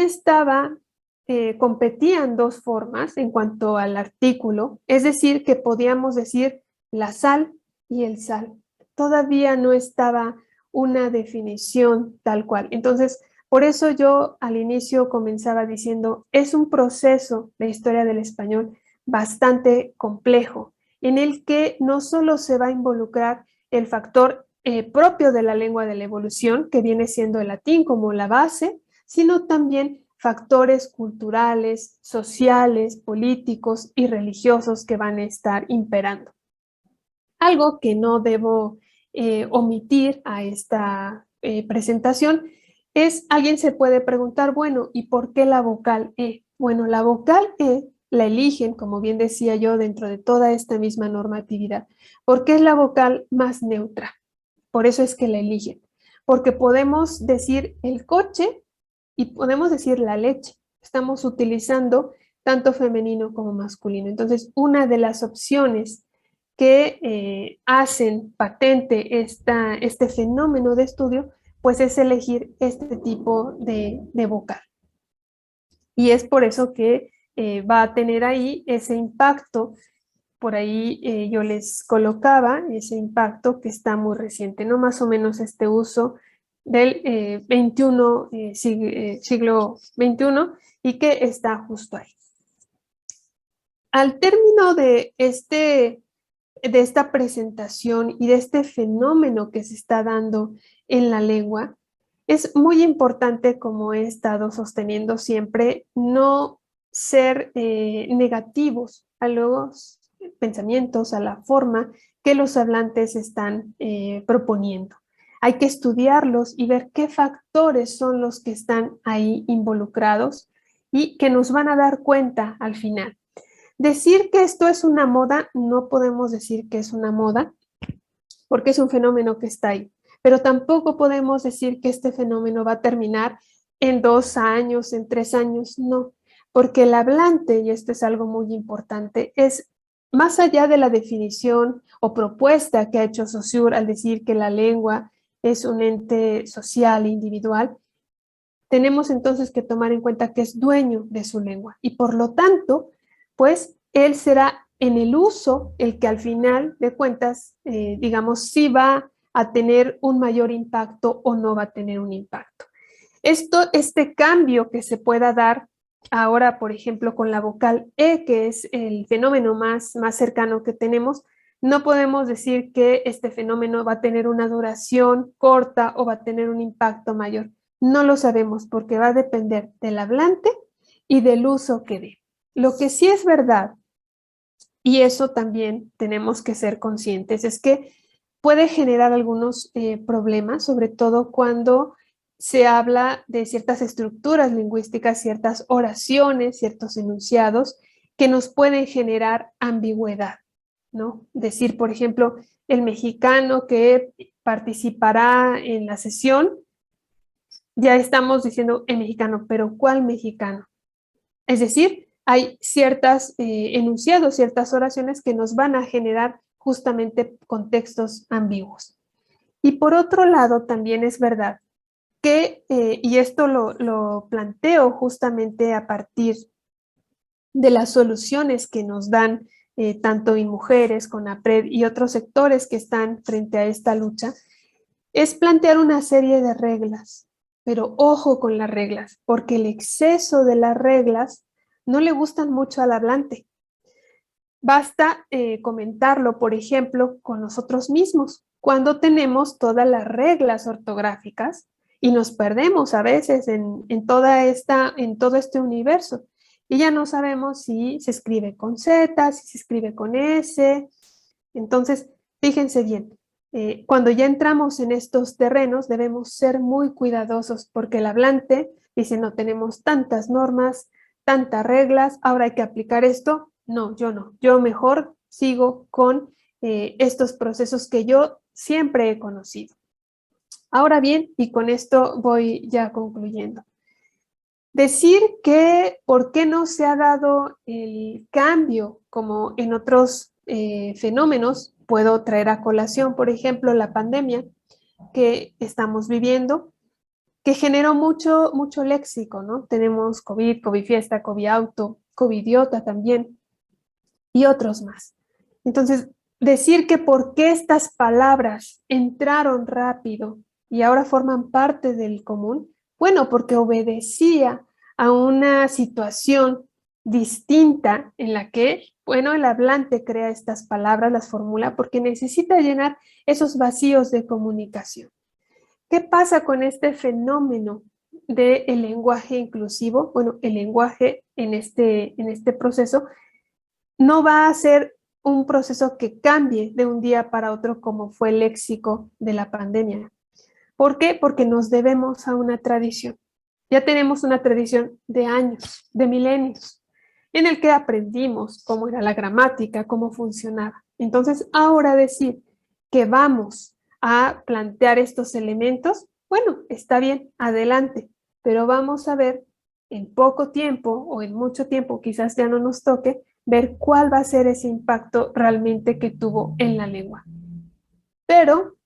competían dos formas en cuanto al artículo, es decir, que podíamos decir la sal y el sal. Todavía no estaba una definición tal cual. Entonces, por eso yo al inicio comenzaba diciendo, es un proceso, la historia del español, bastante complejo, en el que no solo se va a involucrar el factor propio de la lengua de la evolución, que viene siendo el latín como la base, sino también factores culturales, sociales, políticos y religiosos que van a estar imperando. Algo que no debo omitir a esta presentación es, alguien se puede preguntar, bueno, ¿y por qué la vocal E? Bueno, la vocal E la eligen, como bien decía yo, dentro de toda esta misma normatividad, porque es la vocal más neutra. Por eso es que la eligen, porque podemos decir el coche y podemos decir la leche. Estamos utilizando tanto femenino como masculino. Entonces, una de las opciones que hacen patente este fenómeno de estudio, pues es elegir este tipo de vocal. Y es por eso que va a tener ahí ese impacto. Por ahí yo les colocaba ese impacto que está muy reciente, ¿no? Más o menos este uso del siglo XXI y que está justo ahí. Al término de esta presentación y de este fenómeno que se está dando en la lengua, es muy importante, como he estado sosteniendo siempre, no ser negativos a los pensamientos, a la forma que los hablantes están proponiendo. Hay que estudiarlos y ver qué factores son los que están ahí involucrados y que nos van a dar cuenta al final. Decir que esto es una moda, no podemos decir que es una moda, porque es un fenómeno que está ahí. Pero tampoco podemos decir que este fenómeno va a terminar en 2 años, en 3 años, no. Porque el hablante, y esto es algo muy importante, es más allá de la definición o propuesta que ha hecho Saussure al decir que la lengua es un ente social e individual, tenemos entonces que tomar en cuenta que es dueño de su lengua y por lo tanto, pues él será en el uso el que al final de cuentas, digamos, si va a tener un mayor impacto o no va a tener un impacto. Este cambio que se pueda dar ahora, por ejemplo, con la vocal E, que es el fenómeno más cercano que tenemos, no podemos decir que este fenómeno va a tener una duración corta o va a tener un impacto mayor. No lo sabemos porque va a depender del hablante y del uso que dé. Lo que sí es verdad, y eso también tenemos que ser conscientes, es que puede generar algunos problemas, sobre todo cuando se habla de ciertas estructuras lingüísticas, ciertas oraciones, ciertos enunciados que nos pueden generar ambigüedad, ¿no? Decir, por ejemplo, el mexicano que participará en la sesión, ya estamos diciendo el mexicano, pero ¿cuál mexicano? Es decir, hay ciertos enunciados, ciertas oraciones que nos van a generar justamente contextos ambiguos. Y por otro lado, también es verdad que, y esto lo planteo justamente a partir de las soluciones que nos dan tanto en mujeres, con APRED y otros sectores que están frente a esta lucha, es plantear una serie de reglas, pero ojo con las reglas, porque el exceso de las reglas no le gustan mucho al hablante. Basta comentarlo, por ejemplo, con nosotros mismos, cuando tenemos todas las reglas ortográficas y nos perdemos a veces en todo este universo. Y ya no sabemos si se escribe con Z, si se escribe con S. Entonces, fíjense bien, cuando ya entramos en estos terrenos debemos ser muy cuidadosos porque el hablante dice, no tenemos tantas normas, tantas reglas, ahora hay que aplicar esto. No, yo mejor sigo con estos procesos que yo siempre he conocido. Ahora bien, y con esto voy ya concluyendo. Decir que por qué no se ha dado el cambio como en otros fenómenos, puedo traer a colación, por ejemplo, la pandemia que estamos viviendo, que generó mucho léxico, ¿no? Tenemos COVID, COVID fiesta, COVID auto, COVIDiota también y otros más. Entonces, decir que por qué estas palabras entraron rápido y ahora forman parte del común, bueno, porque obedecía a una situación distinta en la que, bueno, el hablante crea estas palabras, las formula, porque necesita llenar esos vacíos de comunicación. ¿Qué pasa con este fenómeno del lenguaje inclusivo? Bueno, el lenguaje en este proceso no va a ser un proceso que cambie de un día para otro como fue el léxico de la pandemia. ¿Por qué? Porque nos debemos a una tradición. Ya tenemos una tradición de años, de milenios. en el que aprendimos cómo era la gramática, cómo funcionaba. Entonces, ahora decir que vamos a plantear estos elementos, bueno, está bien, adelante, pero vamos a ver en poco tiempo o en mucho tiempo, quizás ya no nos toque, ver cuál va a ser ese impacto realmente que tuvo en la lengua. Pero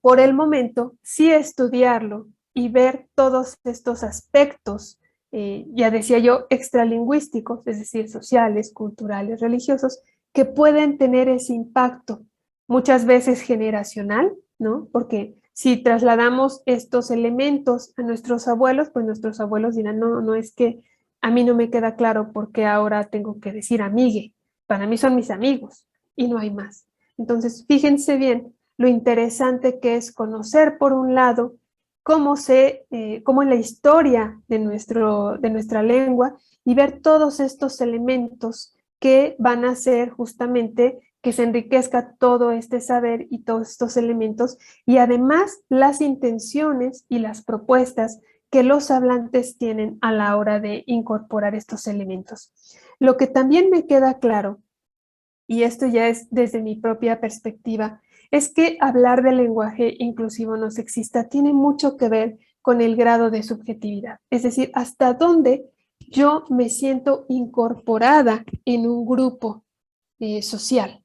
por el momento, sí estudiarlo y ver todos estos aspectos, ya decía yo, extralingüísticos, es decir, sociales, culturales, religiosos, que pueden tener ese impacto, muchas veces generacional, ¿no? Porque si trasladamos estos elementos a nuestros abuelos, pues nuestros abuelos dirán, no, no es que a mí no me queda claro por qué ahora tengo que decir amigue, para mí son mis amigos y no hay más. Entonces, fíjense bien lo interesante que es conocer, por un lado, cómo en la historia de nuestra lengua y ver todos estos elementos que van a hacer justamente que se enriquezca todo este saber y todos estos elementos y además las intenciones y las propuestas que los hablantes tienen a la hora de incorporar estos elementos. Lo que también me queda claro, y esto ya es desde mi propia perspectiva, es que hablar del lenguaje inclusivo no sexista tiene mucho que ver con el grado de subjetividad, es decir, hasta dónde yo me siento incorporada en un grupo social.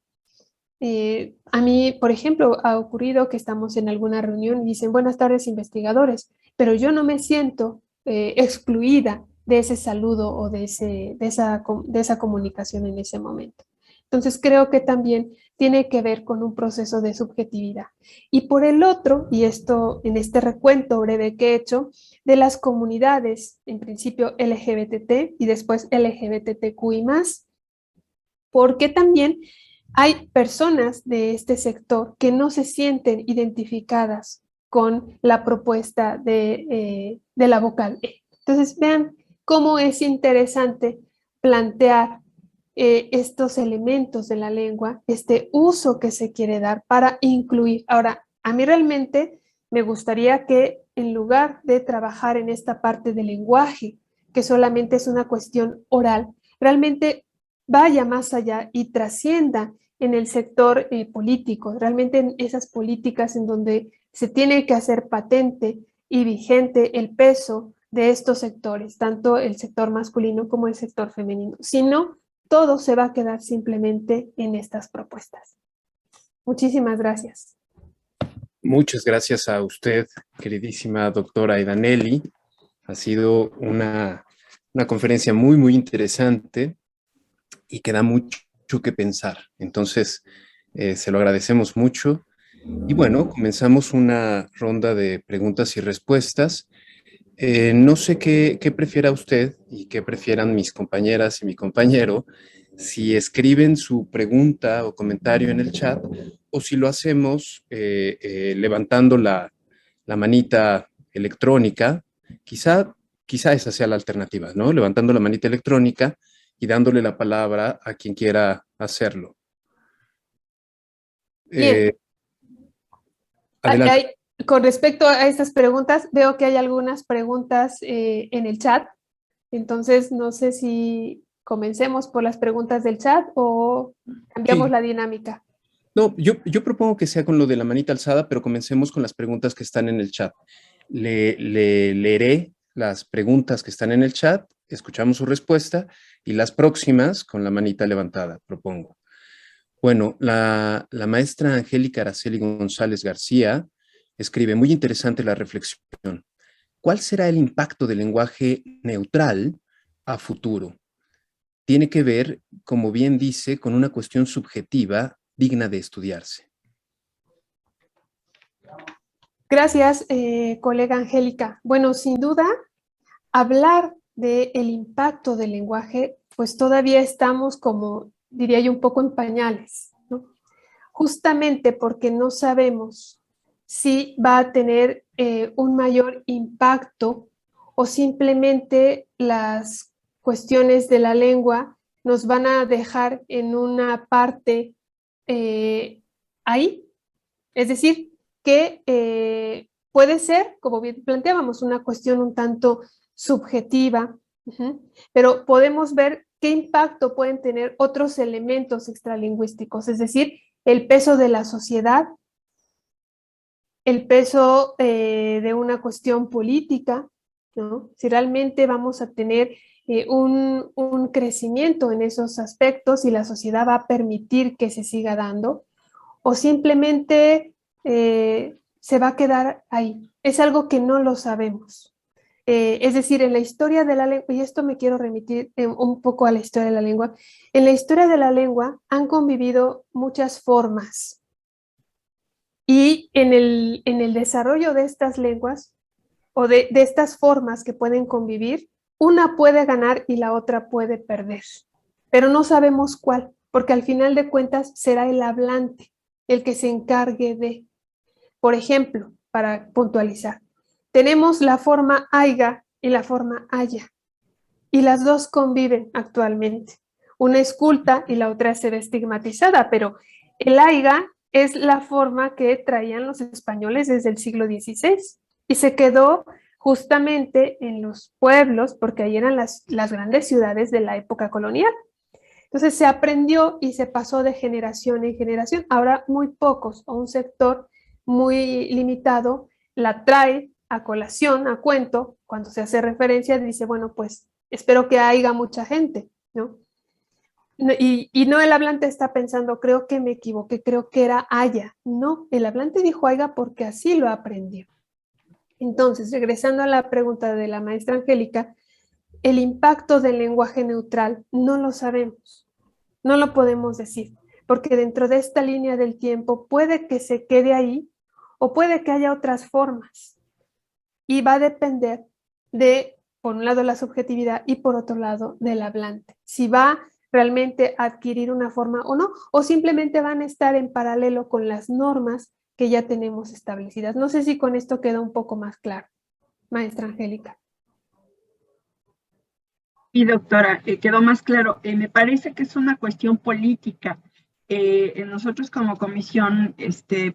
A mí, por ejemplo, ha ocurrido que estamos en alguna reunión y dicen buenas tardes investigadores, pero yo no me siento excluida de ese saludo o de esa comunicación en ese momento. Entonces creo que también tiene que ver con un proceso de subjetividad. Y por el otro, y esto en este recuento breve que he hecho, de las comunidades, en principio LGBT y después LGBTQI+, porque también hay personas de este sector que no se sienten identificadas con la propuesta de la vocal E. Entonces, vean cómo es interesante plantear estos elementos de la lengua, este uso que se quiere dar para incluir. Ahora, a mí realmente me gustaría que en lugar de trabajar en esta parte del lenguaje, que solamente es una cuestión oral, realmente vaya más allá y trascienda en el sector político, realmente en esas políticas en donde se tiene que hacer patente y vigente el peso de estos sectores, tanto el sector masculino como el sector femenino. Si no, todo se va a quedar simplemente en estas propuestas. Muchísimas gracias. Muchas gracias a usted, queridísima doctora Idaneli. Ha sido una conferencia muy, muy interesante y que da mucho que pensar. Entonces, se lo agradecemos mucho. Y bueno, comenzamos una ronda de preguntas y respuestas. No sé qué prefiera usted y qué prefieran mis compañeras y mi compañero, si escriben su pregunta o comentario en el chat o si lo hacemos levantando la manita electrónica. Quizá esa sea la alternativa, ¿no? Levantando la manita electrónica y dándole la palabra a quien quiera hacerlo. Bien. Adelante. Con respecto a estas preguntas, veo que hay algunas preguntas en el chat. Entonces, no sé si comencemos por las preguntas del chat o cambiamos Sí, la dinámica. no, yo propongo que sea con lo de la manita alzada, pero comencemos con las preguntas que están en el chat. Le leeré las preguntas que están en el chat, escuchamos su respuesta y las próximas con la manita levantada, propongo. Bueno, la maestra Angélica Araceli González García escribe, muy interesante la reflexión. ¿Cuál será el impacto del lenguaje neutral a futuro? Tiene que ver, como bien dice, con una cuestión subjetiva digna de estudiarse. Gracias, colega Angélica. Bueno, sin duda, hablar del impacto del lenguaje, pues todavía estamos como, diría yo, un poco en pañales, ¿no? Justamente porque no sabemos si va a tener un mayor impacto o simplemente las cuestiones de la lengua nos van a dejar en una parte ahí. Es decir, que puede ser, como bien planteábamos, una cuestión un tanto subjetiva, pero podemos ver qué impacto pueden tener otros elementos extralingüísticos, es decir, el peso de la sociedad, el peso de una cuestión política, ¿no? Si realmente vamos a tener un crecimiento en esos aspectos y la sociedad va a permitir que se siga dando, o simplemente se va a quedar ahí. Es algo que no lo sabemos. Es decir, en la historia de la lengua, y esto me quiero remitir un poco a la historia de la lengua, en la historia de la lengua han convivido muchas formas. Y en el desarrollo de estas lenguas o de estas formas que pueden convivir, una puede ganar y la otra puede perder. Pero no sabemos cuál, porque al final de cuentas será el hablante el que se encargue de. Por ejemplo, para puntualizar, tenemos la forma aiga y la forma haya, y las dos conviven actualmente. Una es culta y la otra se ve estigmatizada, pero el aiga es la forma que traían los españoles desde el siglo XVI y se quedó justamente en los pueblos, porque ahí eran las grandes ciudades de la época colonial. Entonces se aprendió y se pasó de generación en generación. Ahora muy pocos o un sector muy limitado la trae a colación, a cuento, cuando se hace referencia, dice, bueno, pues espero que haya mucha gente, ¿no? Y no el hablante está pensando, creo que me equivoqué, creo que era haya. No, el hablante dijo haya porque así lo aprendió. Entonces, regresando a la pregunta de la maestra Angélica, el impacto del lenguaje neutral no lo sabemos, no lo podemos decir, porque dentro de esta línea del tiempo puede que se quede ahí o puede que haya otras formas. Y va a depender de, por un lado, la subjetividad y por otro lado, del hablante. Si va realmente a adquirir una forma o no, o simplemente van a estar en paralelo con las normas que ya tenemos establecidas. No sé si con esto queda un poco más claro, maestra Angélica. Y doctora, quedó más claro. Me parece que es una cuestión política. Nosotros como Comisión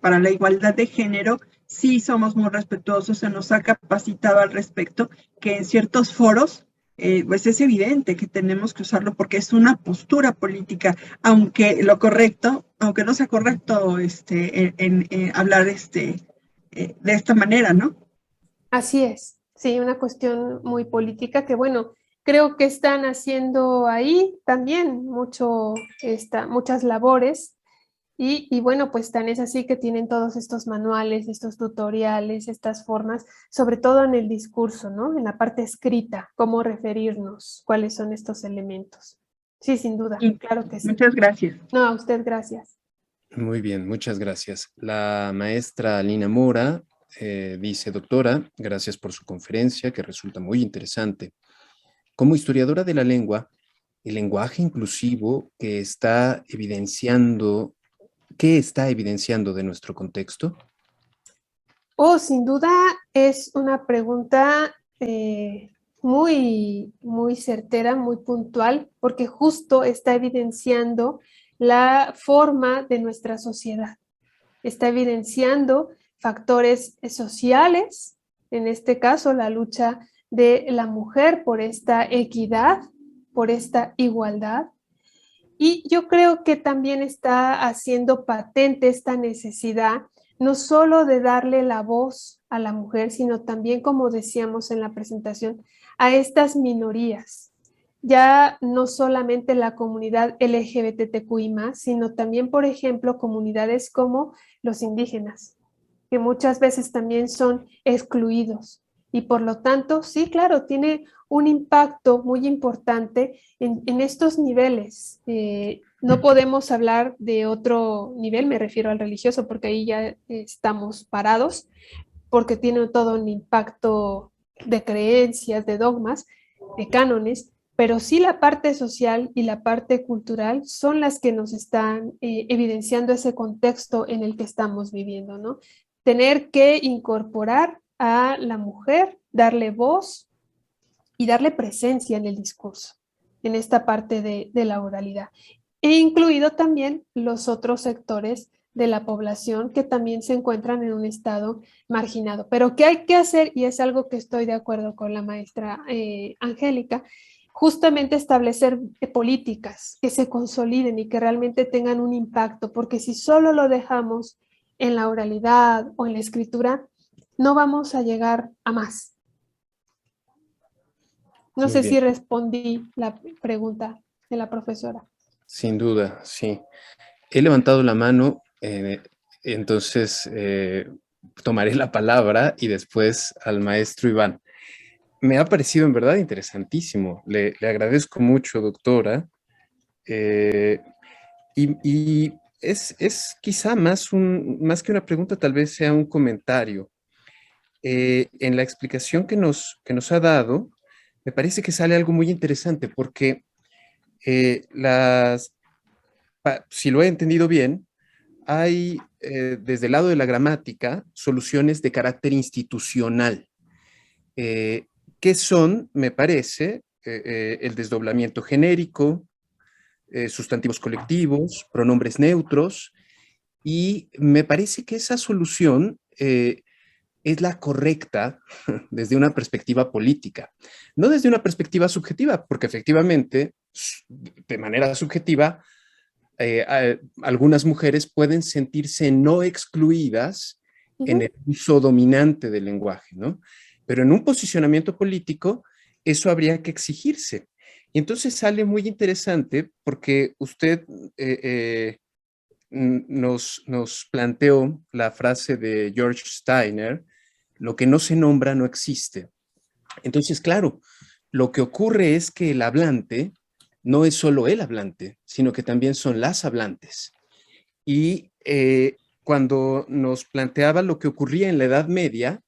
para la Igualdad de Género sí somos muy respetuosos, se nos ha capacitado al respecto, que en ciertos foros pues es evidente que tenemos que usarlo porque es una postura política, aunque no sea correcto hablar de esta manera, ¿no? Así es, sí, una cuestión muy política que, bueno, creo que están haciendo ahí también muchas labores y bueno, pues tan es así que tienen todos estos manuales, estos tutoriales, estas formas, sobre todo en el discurso, ¿no? En la parte escrita, cómo referirnos, cuáles son estos elementos. Sí, sin duda, Y claro que sí. muchas gracias. No, a usted gracias. Muy bien, muchas gracias. La maestra Lina Mora dice, doctora, gracias por su conferencia que resulta muy interesante. Como historiadora de la lengua, el lenguaje inclusivo que está evidenciando, ¿qué está evidenciando de nuestro contexto? Oh, sin duda es una pregunta muy, muy certera, muy puntual, porque justo está evidenciando la forma de nuestra sociedad. Está evidenciando factores sociales, en este caso la lucha de la mujer por esta equidad, por esta igualdad. Y yo creo que también está haciendo patente esta necesidad, no solo de darle la voz a la mujer, sino también, como decíamos en la presentación, a estas minorías. Ya no solamente la comunidad LGBTQI+, sino también, por ejemplo, comunidades como los indígenas, que muchas veces también son excluidos. Y por lo tanto, sí, claro, tiene un impacto muy importante en estos niveles. No podemos hablar de otro nivel, me refiero al religioso, porque ahí ya estamos parados, porque tiene todo un impacto de creencias, de dogmas, de cánones, pero sí la parte social y la parte cultural son las que nos están evidenciando ese contexto en el que estamos viviendo, ¿no? Tener que incorporar a la mujer, darle voz y darle presencia en el discurso, en esta parte de la oralidad. E incluido también los otros sectores de la población que también se encuentran en un estado marginado. Pero ¿qué hay que hacer? Y es algo que estoy de acuerdo con la maestra Angélica, justamente establecer políticas que se consoliden y que realmente tengan un impacto, porque si solo lo dejamos en la oralidad o en la escritura, no vamos a llegar a más. No Muy sé bien. si respondí la pregunta de la profesora. Sin duda, sí. He levantado la mano, entonces tomaré la palabra y después al maestro Iván. Me ha parecido en verdad interesantísimo. Le agradezco mucho, doctora. Eh, y es quizá más que una pregunta, tal vez sea un comentario. En la explicación que nos ha dado, me parece que sale algo muy interesante porque si lo he entendido bien, hay desde el lado de la gramática soluciones de carácter institucional, eh, que son, me parece, el desdoblamiento genérico, sustantivos colectivos, pronombres neutros, y me parece que esa solución es la correcta desde una perspectiva política, no desde una perspectiva subjetiva, porque efectivamente, de manera subjetiva, algunas mujeres pueden sentirse no excluidas en el uso dominante del lenguaje, ¿no? Pero en un posicionamiento político, eso habría que exigirse. Y entonces sale muy interesante porque usted nos planteó la frase de George Steiner: lo que no se nombra no existe. Entonces, claro, lo que ocurre es que el hablante no es solo el hablante, sino que también son las hablantes. Y cuando nos planteaba lo que ocurría en la Edad Media,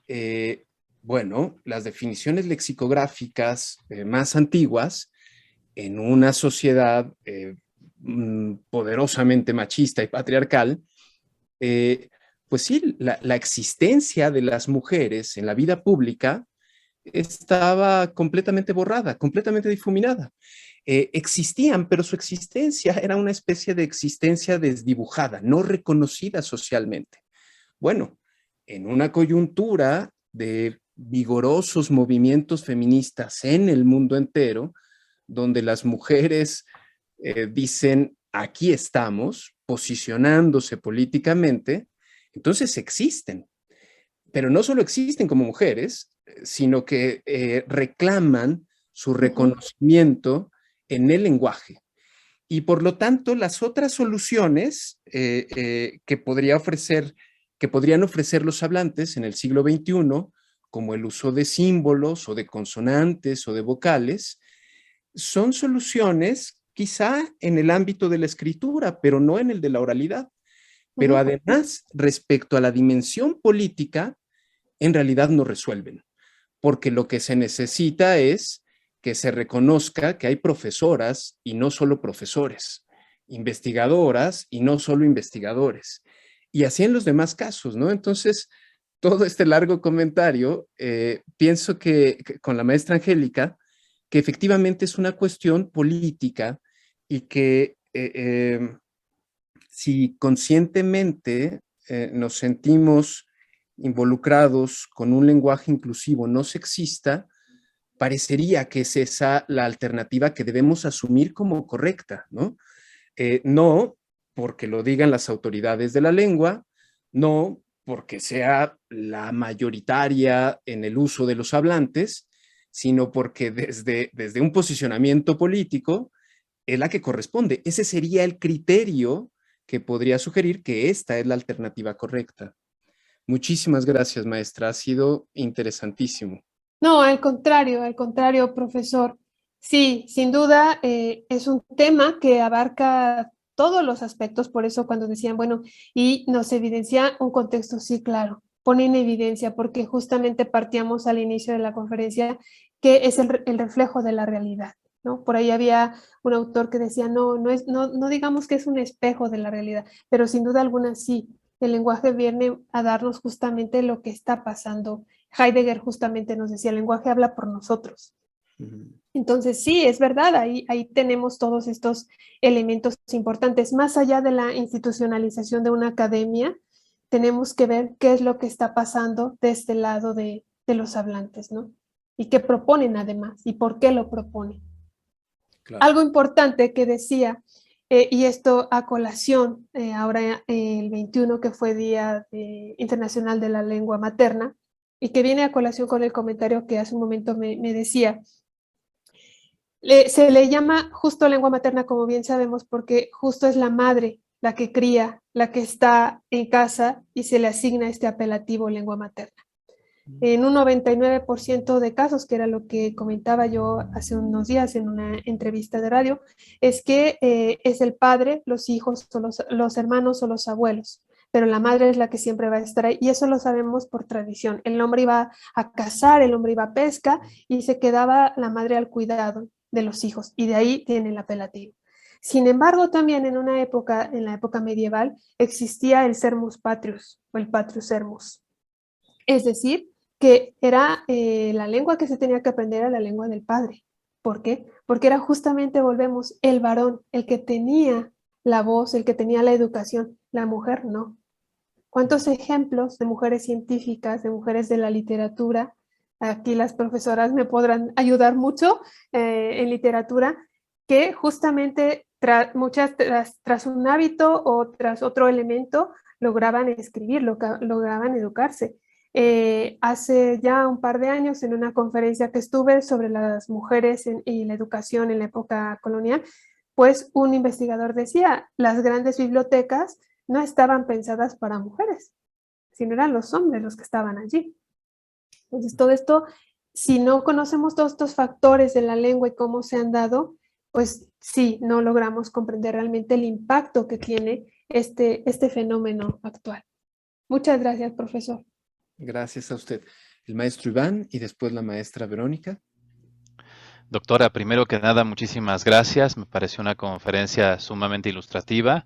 eh, bueno, las definiciones lexicográficas más antiguas en una sociedad poderosamente machista y patriarcal, pues sí, la existencia de las mujeres en la vida pública estaba completamente borrada, completamente difuminada. Existían, pero su existencia era una especie de existencia desdibujada, no reconocida socialmente. Bueno, en una coyuntura de vigorosos movimientos feministas en el mundo entero, donde las mujeres dicen, aquí estamos, posicionándose políticamente, entonces existen, pero no solo existen como mujeres, sino que reclaman su reconocimiento en el lenguaje. Y por lo tanto, las otras soluciones que podrían ofrecer los hablantes en el siglo XXI, como el uso de símbolos o de consonantes o de vocales, son soluciones quizá en el ámbito de la escritura, pero no en el de la oralidad. Pero además, respecto a la dimensión política, en realidad no resuelven, porque lo que se necesita es que se reconozca que hay profesoras y no solo profesores, investigadoras y no solo investigadores, y así en los demás casos, ¿no? Entonces, todo este largo comentario, pienso que con la maestra Angélica, que efectivamente es una cuestión política y que si conscientemente nos sentimos involucrados con un lenguaje inclusivo no sexista, parecería que es esa la alternativa que debemos asumir como correcta, ¿no? No porque lo digan las autoridades de la lengua, no porque sea la mayoritaria en el uso de los hablantes, sino porque desde un posicionamiento político es la que corresponde. Ese sería el criterio que podría sugerir que esta es la alternativa correcta. Muchísimas gracias, maestra. Ha sido interesantísimo. No, al contrario, profesor. Sí, sin duda es un tema que abarca todos los aspectos, por eso cuando decían, bueno, y nos evidencia un contexto, sí, claro, pone en evidencia, porque justamente partíamos al inicio de la conferencia que es el reflejo de la realidad, ¿no? Por ahí había un autor que decía, no digamos que es un espejo de la realidad, pero sin duda alguna sí, el lenguaje viene a darnos justamente lo que está pasando. Heidegger justamente nos decía, el lenguaje habla por nosotros. Entonces, sí, es verdad, ahí tenemos todos estos elementos importantes. Más allá de la institucionalización de una academia, tenemos que ver qué es lo que está pasando de este lado de los hablantes, ¿no? y qué proponen además y por qué lo proponen. Claro. Algo importante que decía, y esto a colación, ahora el 21 que fue Día Internacional de la Lengua Materna, y que viene a colación con el comentario que hace un momento me decía, se le llama justo lengua materna, como bien sabemos, porque justo es la madre la que cría, la que está en casa y se le asigna este apelativo lengua materna. En un 99% de casos, que era lo que comentaba yo hace unos días en una entrevista de radio, es que es el padre, los hijos, o los hermanos o los abuelos, pero la madre es la que siempre va a estar ahí, y eso lo sabemos por tradición. El hombre iba a cazar, el hombre iba a pesca, y se quedaba la madre al cuidado de los hijos, y de ahí tiene el apelativo. Sin embargo, también en la época medieval, existía el sermus patrius, o el patrius sermus. Es decir, que era la lengua que se tenía que aprender, era la lengua del padre. ¿Por qué? Porque era justamente, volvemos, el varón, el que tenía la voz, el que tenía la educación, la mujer no. ¿Cuántos ejemplos de mujeres científicas, de mujeres de la literatura? Aquí las profesoras me podrán ayudar mucho en literatura, que justamente muchas tras un hábito o tras otro elemento lograban escribir, lograban educarse. Hace ya un par de años, en una conferencia que estuve sobre las mujeres y la educación en la época colonial, pues un investigador decía, las grandes bibliotecas no estaban pensadas para mujeres, sino eran los hombres los que estaban allí. Entonces, todo esto, si no conocemos todos estos factores de la lengua y cómo se han dado, pues sí, no logramos comprender realmente el impacto que tiene este fenómeno actual. Muchas gracias, profesor. Gracias a usted. El maestro Iván y después la maestra Verónica. Doctora, primero que nada, muchísimas gracias. Me pareció una conferencia sumamente ilustrativa.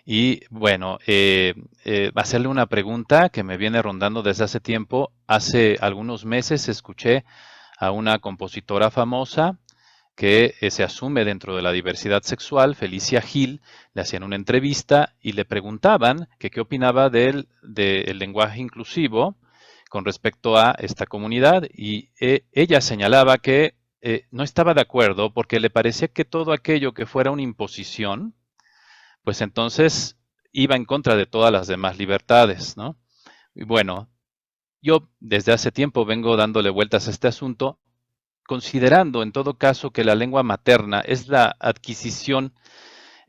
Y bueno, hacerle una pregunta que me viene rondando desde hace tiempo. Hace algunos meses escuché a una compositora famosa que se asume dentro de la diversidad sexual, Felicia Gil. Le hacían una entrevista y le preguntaban que qué opinaba del lenguaje inclusivo con respecto a esta comunidad, y ella señalaba que no estaba de acuerdo porque le parecía que todo aquello que fuera una imposición, pues entonces iba en contra de todas las demás libertades, ¿no? Y bueno, yo desde hace tiempo vengo dándole vueltas a este asunto, considerando en todo caso que la lengua materna es la adquisición,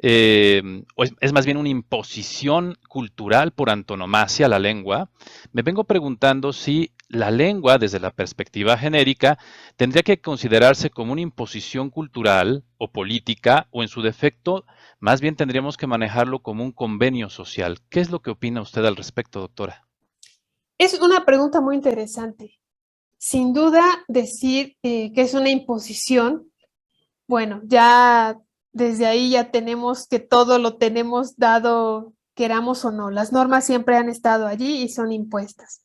o es más bien una imposición cultural por antonomasia, la lengua. Me vengo preguntando si la lengua, desde la perspectiva genérica, tendría que considerarse como una imposición cultural o política, o en su defecto, más bien tendríamos que manejarlo como un convenio social. ¿Qué es lo que opina usted al respecto, doctora? Es una pregunta muy interesante. Sin duda, decir que es una imposición, bueno, ya desde ahí ya tenemos que todo lo tenemos dado, queramos o no. Las normas siempre han estado allí y son impuestas.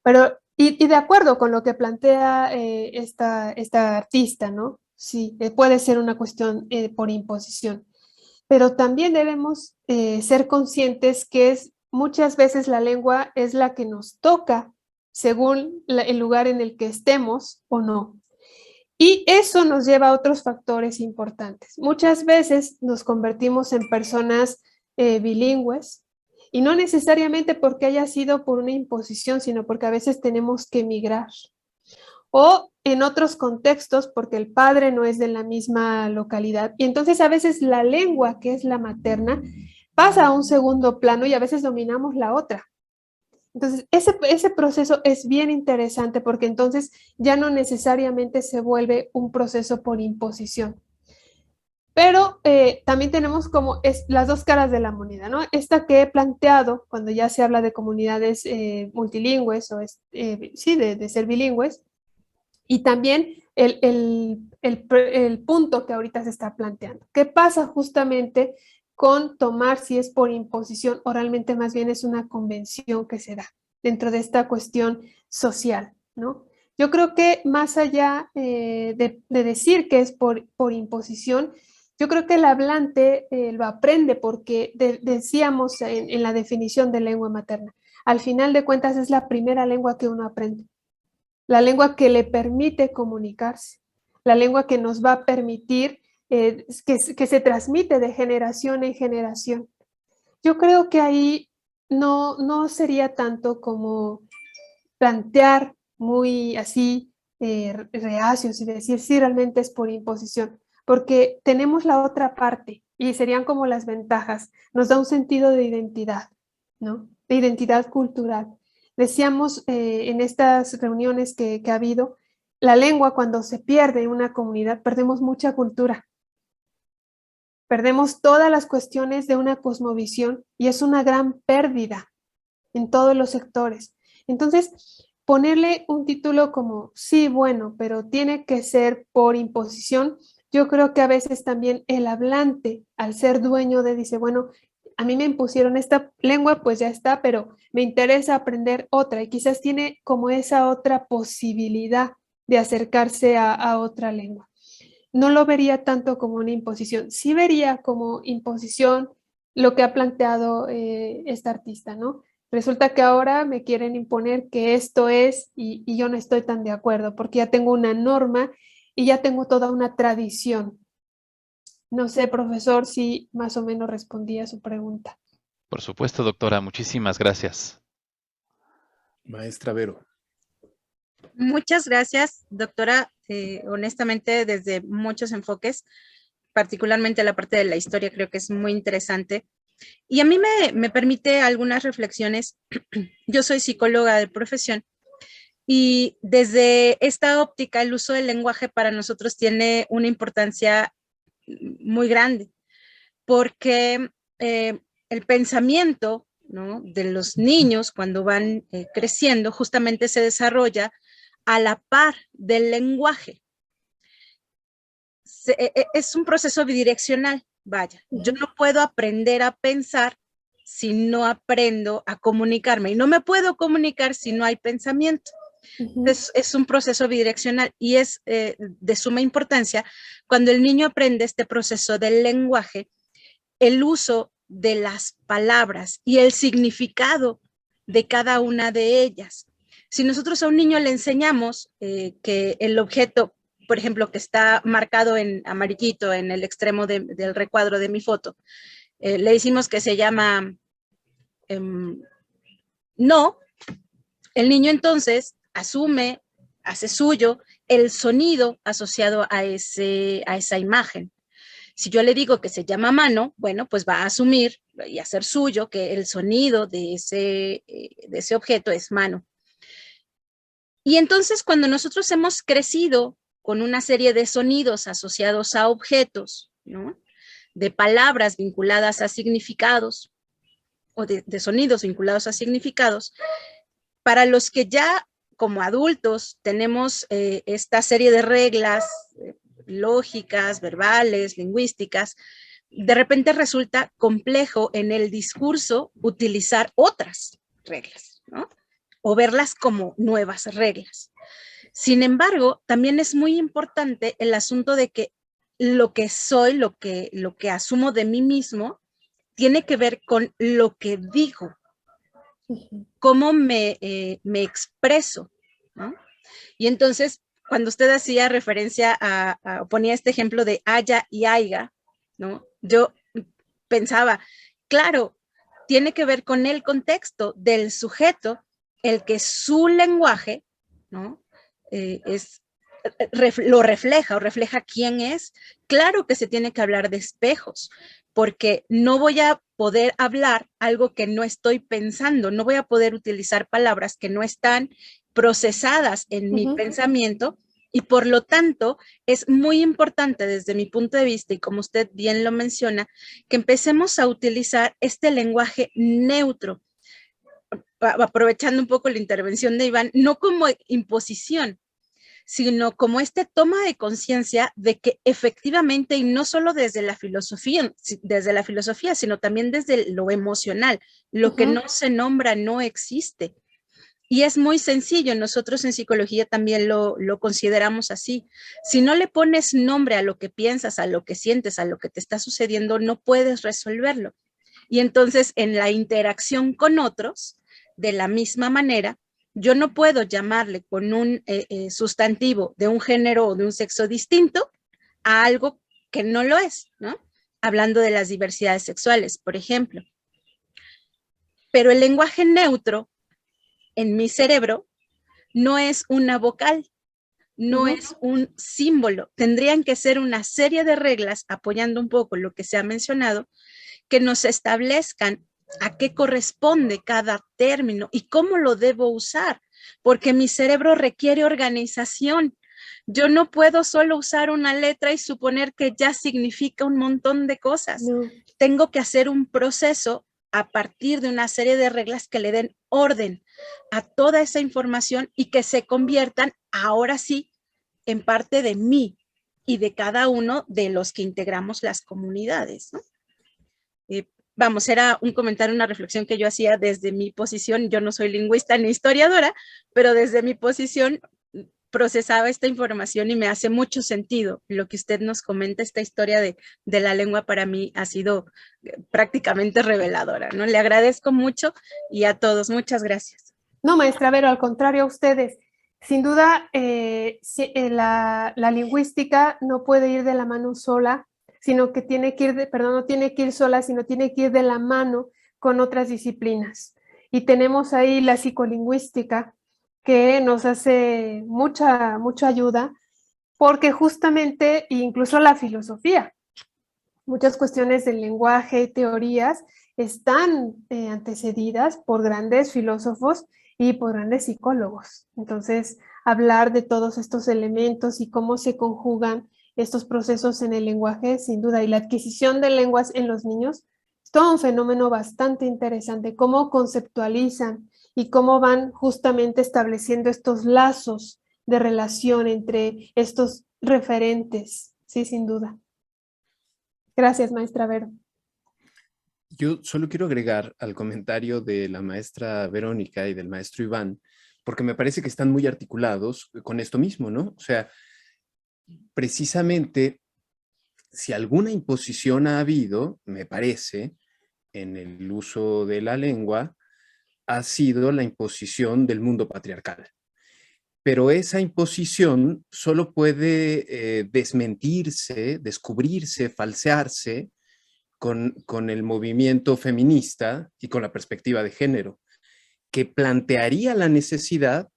Pero, y de acuerdo con lo que plantea esta artista, ¿no? Sí, puede ser una cuestión por imposición. Pero también debemos ser conscientes que muchas veces la lengua es la que nos toca según el lugar en el que estemos o no. Y eso nos lleva a otros factores importantes. Muchas veces nos convertimos en personas bilingües, y no necesariamente porque haya sido por una imposición, sino porque a veces tenemos que emigrar. O en otros contextos porque el padre no es de la misma localidad. Y entonces a veces la lengua, que es la materna, pasa a un segundo plano y a veces dominamos la otra. Entonces, ese proceso es bien interesante porque entonces ya no necesariamente se vuelve un proceso por imposición. Pero también tenemos como las dos caras de la moneda, ¿no? Esta que he planteado cuando ya se habla de comunidades multilingües o sí, de ser bilingües, y también el punto que ahorita se está planteando. ¿Qué pasa justamente con tomar si es por imposición o realmente más bien es una convención que se da dentro de esta cuestión social, ¿no? Yo creo que más allá de decir que es por imposición, yo creo que el hablante lo aprende porque decíamos en la definición de lengua materna, al final de cuentas es la primera lengua que uno aprende. la lengua que le permite comunicarse, la lengua que nos va a permitir que se transmite de generación en generación. Yo creo que ahí no sería tanto como plantear muy así reacios y decir si realmente es por imposición, porque tenemos la otra parte y serían como las ventajas, nos da un sentido de identidad, ¿no? De identidad cultural. Decíamos en estas reuniones que ha habido, la lengua cuando se pierde en una comunidad, perdemos mucha cultura, perdemos todas las cuestiones de una cosmovisión y es una gran pérdida en todos los sectores. Entonces, ponerle un título como, sí, bueno, pero tiene que ser por imposición, yo creo que a veces también el hablante, al ser dueño de, dice, bueno, a mí me impusieron esta lengua, pues ya está, pero me interesa aprender otra y quizás tiene como esa otra posibilidad de acercarse a otra lengua. No lo vería tanto como una imposición, sí vería como imposición lo que ha planteado esta artista, ¿no? Resulta que ahora me quieren imponer que esto es y yo no estoy tan de acuerdo porque ya tengo una norma y ya tengo toda una tradición. No sé, profesor, si más o menos respondí a su pregunta. Por supuesto, doctora, muchísimas gracias. Maestra Vero. Muchas gracias, doctora. Honestamente, desde muchos enfoques, particularmente la parte de la historia, creo que es muy interesante. Y a mí me permite algunas reflexiones. Yo soy psicóloga de profesión y desde esta óptica el uso del lenguaje para nosotros tiene una importancia muy grande porque el pensamiento, ¿no?, de los niños cuando van creciendo justamente se desarrolla a la par del lenguaje. Es un proceso bidireccional, vaya. Yo no puedo aprender a pensar si no aprendo a comunicarme y no me puedo comunicar si no hay pensamiento. Es un proceso bidireccional y es de suma importancia cuando el niño aprende este proceso del lenguaje, el uso de las palabras y el significado de cada una de ellas. Si nosotros a un niño le enseñamos que el objeto, por ejemplo, que está marcado en amarillito en el extremo del recuadro de mi foto, le decimos que se llama no, el niño entonces asume, hace suyo el sonido asociado a esa imagen. Si yo le digo que se llama mano, bueno, pues va a asumir y hacer suyo que el sonido de ese objeto es mano. Y entonces cuando nosotros hemos crecido con una serie de sonidos asociados a objetos, ¿no?, de palabras vinculadas a significados o de sonidos vinculados a significados, para los que ya como adultos tenemos esta serie de reglas lógicas, verbales, lingüísticas, de repente resulta complejo en el discurso utilizar otras reglas, ¿no?, o verlas como nuevas reglas. Sin embargo, también es muy importante el asunto de que lo que soy, lo que asumo de mí mismo, tiene que ver con lo que digo, cómo me expreso, ¿no? Y entonces, cuando usted hacía referencia ponía este ejemplo de haya y haiga, ¿no?, yo pensaba, claro, tiene que ver con el contexto del sujeto, el que su lenguaje, ¿no?, lo refleja o refleja quién es. Claro que se tiene que hablar de espejos, porque no voy a poder hablar algo que no estoy pensando, no voy a poder utilizar palabras que no están procesadas en mi pensamiento, y por lo tanto es muy importante desde mi punto de vista, y como usted bien lo menciona, que empecemos a utilizar este lenguaje neutro, aprovechando un poco la intervención de Iván, no como imposición, sino como esta toma de conciencia de que efectivamente, y no solo desde la filosofía, sino también desde lo emocional, lo que no se nombra no existe. Y es muy sencillo, nosotros en psicología también lo consideramos así. Si no le pones nombre a lo que piensas, a lo que sientes, a lo que te está sucediendo, no puedes resolverlo. Y entonces en la interacción con otros, de la misma manera, Yo no puedo llamarle con un sustantivo de un género o de un sexo distinto a algo que no lo es, ¿no? Hablando de las diversidades sexuales, por ejemplo. Pero el lenguaje neutro en mi cerebro no es una vocal, no es un símbolo. Tendrían que ser una serie de reglas, apoyando un poco lo que se ha mencionado, que nos establezcan a qué corresponde cada término y cómo lo debo usar, porque mi cerebro requiere organización. Yo no puedo solo usar una letra y suponer que ya significa un montón de cosas. No. Tengo que hacer un proceso a partir de una serie de reglas que le den orden a toda esa información y que se conviertan ahora sí en parte de mí y de cada uno de los que integramos las comunidades, ¿no? Vamos, era un comentario, una reflexión que yo hacía desde mi posición. Yo no soy lingüista ni historiadora, pero desde mi posición procesaba esta información y me hace mucho sentido lo que usted nos comenta. Esta historia de la lengua para mí ha sido prácticamente reveladora, ¿no? Le agradezco mucho y a todos, muchas gracias. No, maestra Vero, al contrario a ustedes. Sin duda, la lingüística no puede ir de la mano sola, sino que tiene que ir, no tiene que ir sola, sino tiene que ir de la mano con otras disciplinas. Y tenemos ahí la psicolingüística, que nos hace mucha ayuda, porque justamente, incluso la filosofía, muchas cuestiones del lenguaje y teorías están antecedidas por grandes filósofos y por grandes psicólogos. Entonces, hablar de todos estos elementos y cómo se conjugan estos procesos en el lenguaje, sin duda, y la adquisición de lenguas en los niños, es todo un fenómeno bastante interesante, cómo conceptualizan y cómo van justamente estableciendo estos lazos de relación entre estos referentes, sí, sin duda. Gracias, maestra Vero. Yo solo quiero agregar al comentario de la maestra Verónica y del maestro Iván, porque me parece que están muy articulados con esto mismo, ¿no? O sea, precisamente, si alguna imposición ha habido, me parece, en el uso de la lengua, ha sido la imposición del mundo patriarcal. Pero esa imposición solo puede desmentirse, descubrirse, falsearse con el movimiento feminista y con la perspectiva de género, que plantearía la necesidad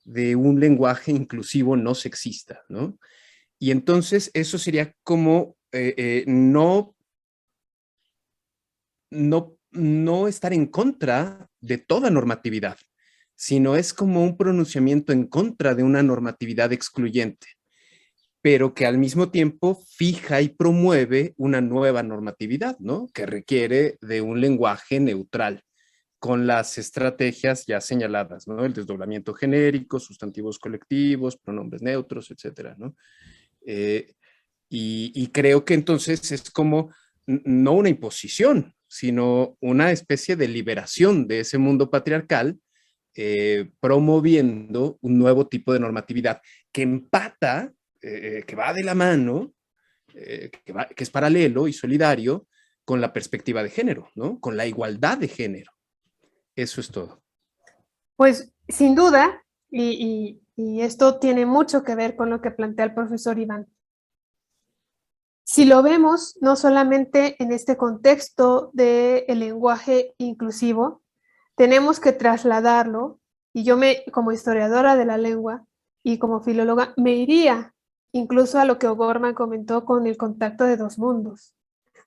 de un lenguaje inclusivo no sexista, ¿no? Y entonces eso sería como no estar en contra de toda normatividad, sino es como un pronunciamiento en contra de una normatividad excluyente, pero que al mismo tiempo fija y promueve una nueva normatividad, ¿no? Que requiere de un lenguaje neutral, con las estrategias ya señaladas, ¿no? El desdoblamiento genérico, sustantivos colectivos, pronombres neutros, etcétera, ¿no? Y creo que entonces es como no una imposición, sino una especie de liberación de ese mundo patriarcal, promoviendo un nuevo tipo de normatividad que empata, que va de la mano, que es paralelo y solidario con la perspectiva de género, ¿no? Con la igualdad de género. Eso es todo. Pues sin duda, y esto tiene mucho que ver con lo que plantea el profesor Iván. Si lo vemos no solamente en este contexto del lenguaje inclusivo, tenemos que trasladarlo, y yo como historiadora de la lengua y como filóloga, me iría incluso a lo que O'Gorman comentó con el contacto de dos mundos,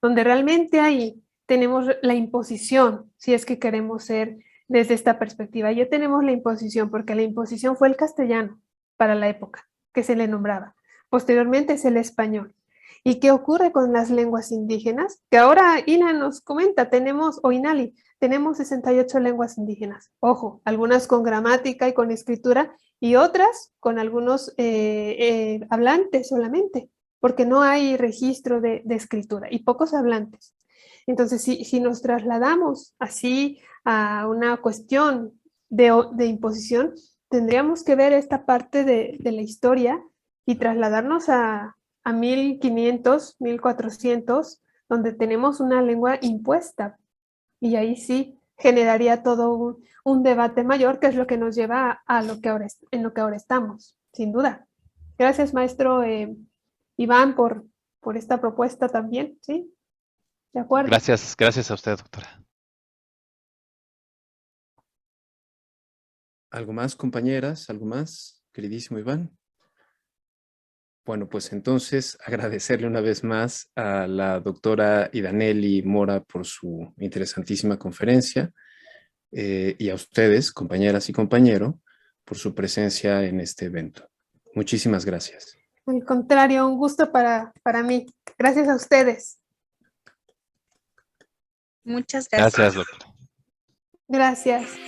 donde realmente ahí tenemos la imposición, si es que queremos ser desde esta perspectiva. Ya tenemos la imposición, porque la imposición fue el castellano para la época que se le nombraba. Posteriormente es el español. ¿Y qué ocurre con las lenguas indígenas? Que ahora Ina nos comenta, o Inali, tenemos 68 lenguas indígenas. Ojo, algunas con gramática y con escritura y otras con algunos hablantes solamente, porque no hay registro de escritura y pocos hablantes. Entonces, si nos trasladamos así a una cuestión de imposición, tendríamos que ver esta parte de la historia y trasladarnos a 1500, 1400, donde tenemos una lengua impuesta. Y ahí sí generaría todo un debate mayor, que es lo que nos lleva a lo que ahora, en lo que ahora estamos, sin duda. Gracias, maestro Iván, por esta propuesta también, ¿sí? De acuerdo. Gracias a usted, doctora. ¿Algo más, compañeras? ¿Algo más, queridísimo Iván? Bueno, pues entonces agradecerle una vez más a la doctora Idaneli Mora por su interesantísima conferencia y a ustedes, compañeras y compañero, por su presencia en este evento. Muchísimas gracias. Al contrario, un gusto para mí. Gracias a ustedes. Muchas gracias. Gracias, doctora. Gracias.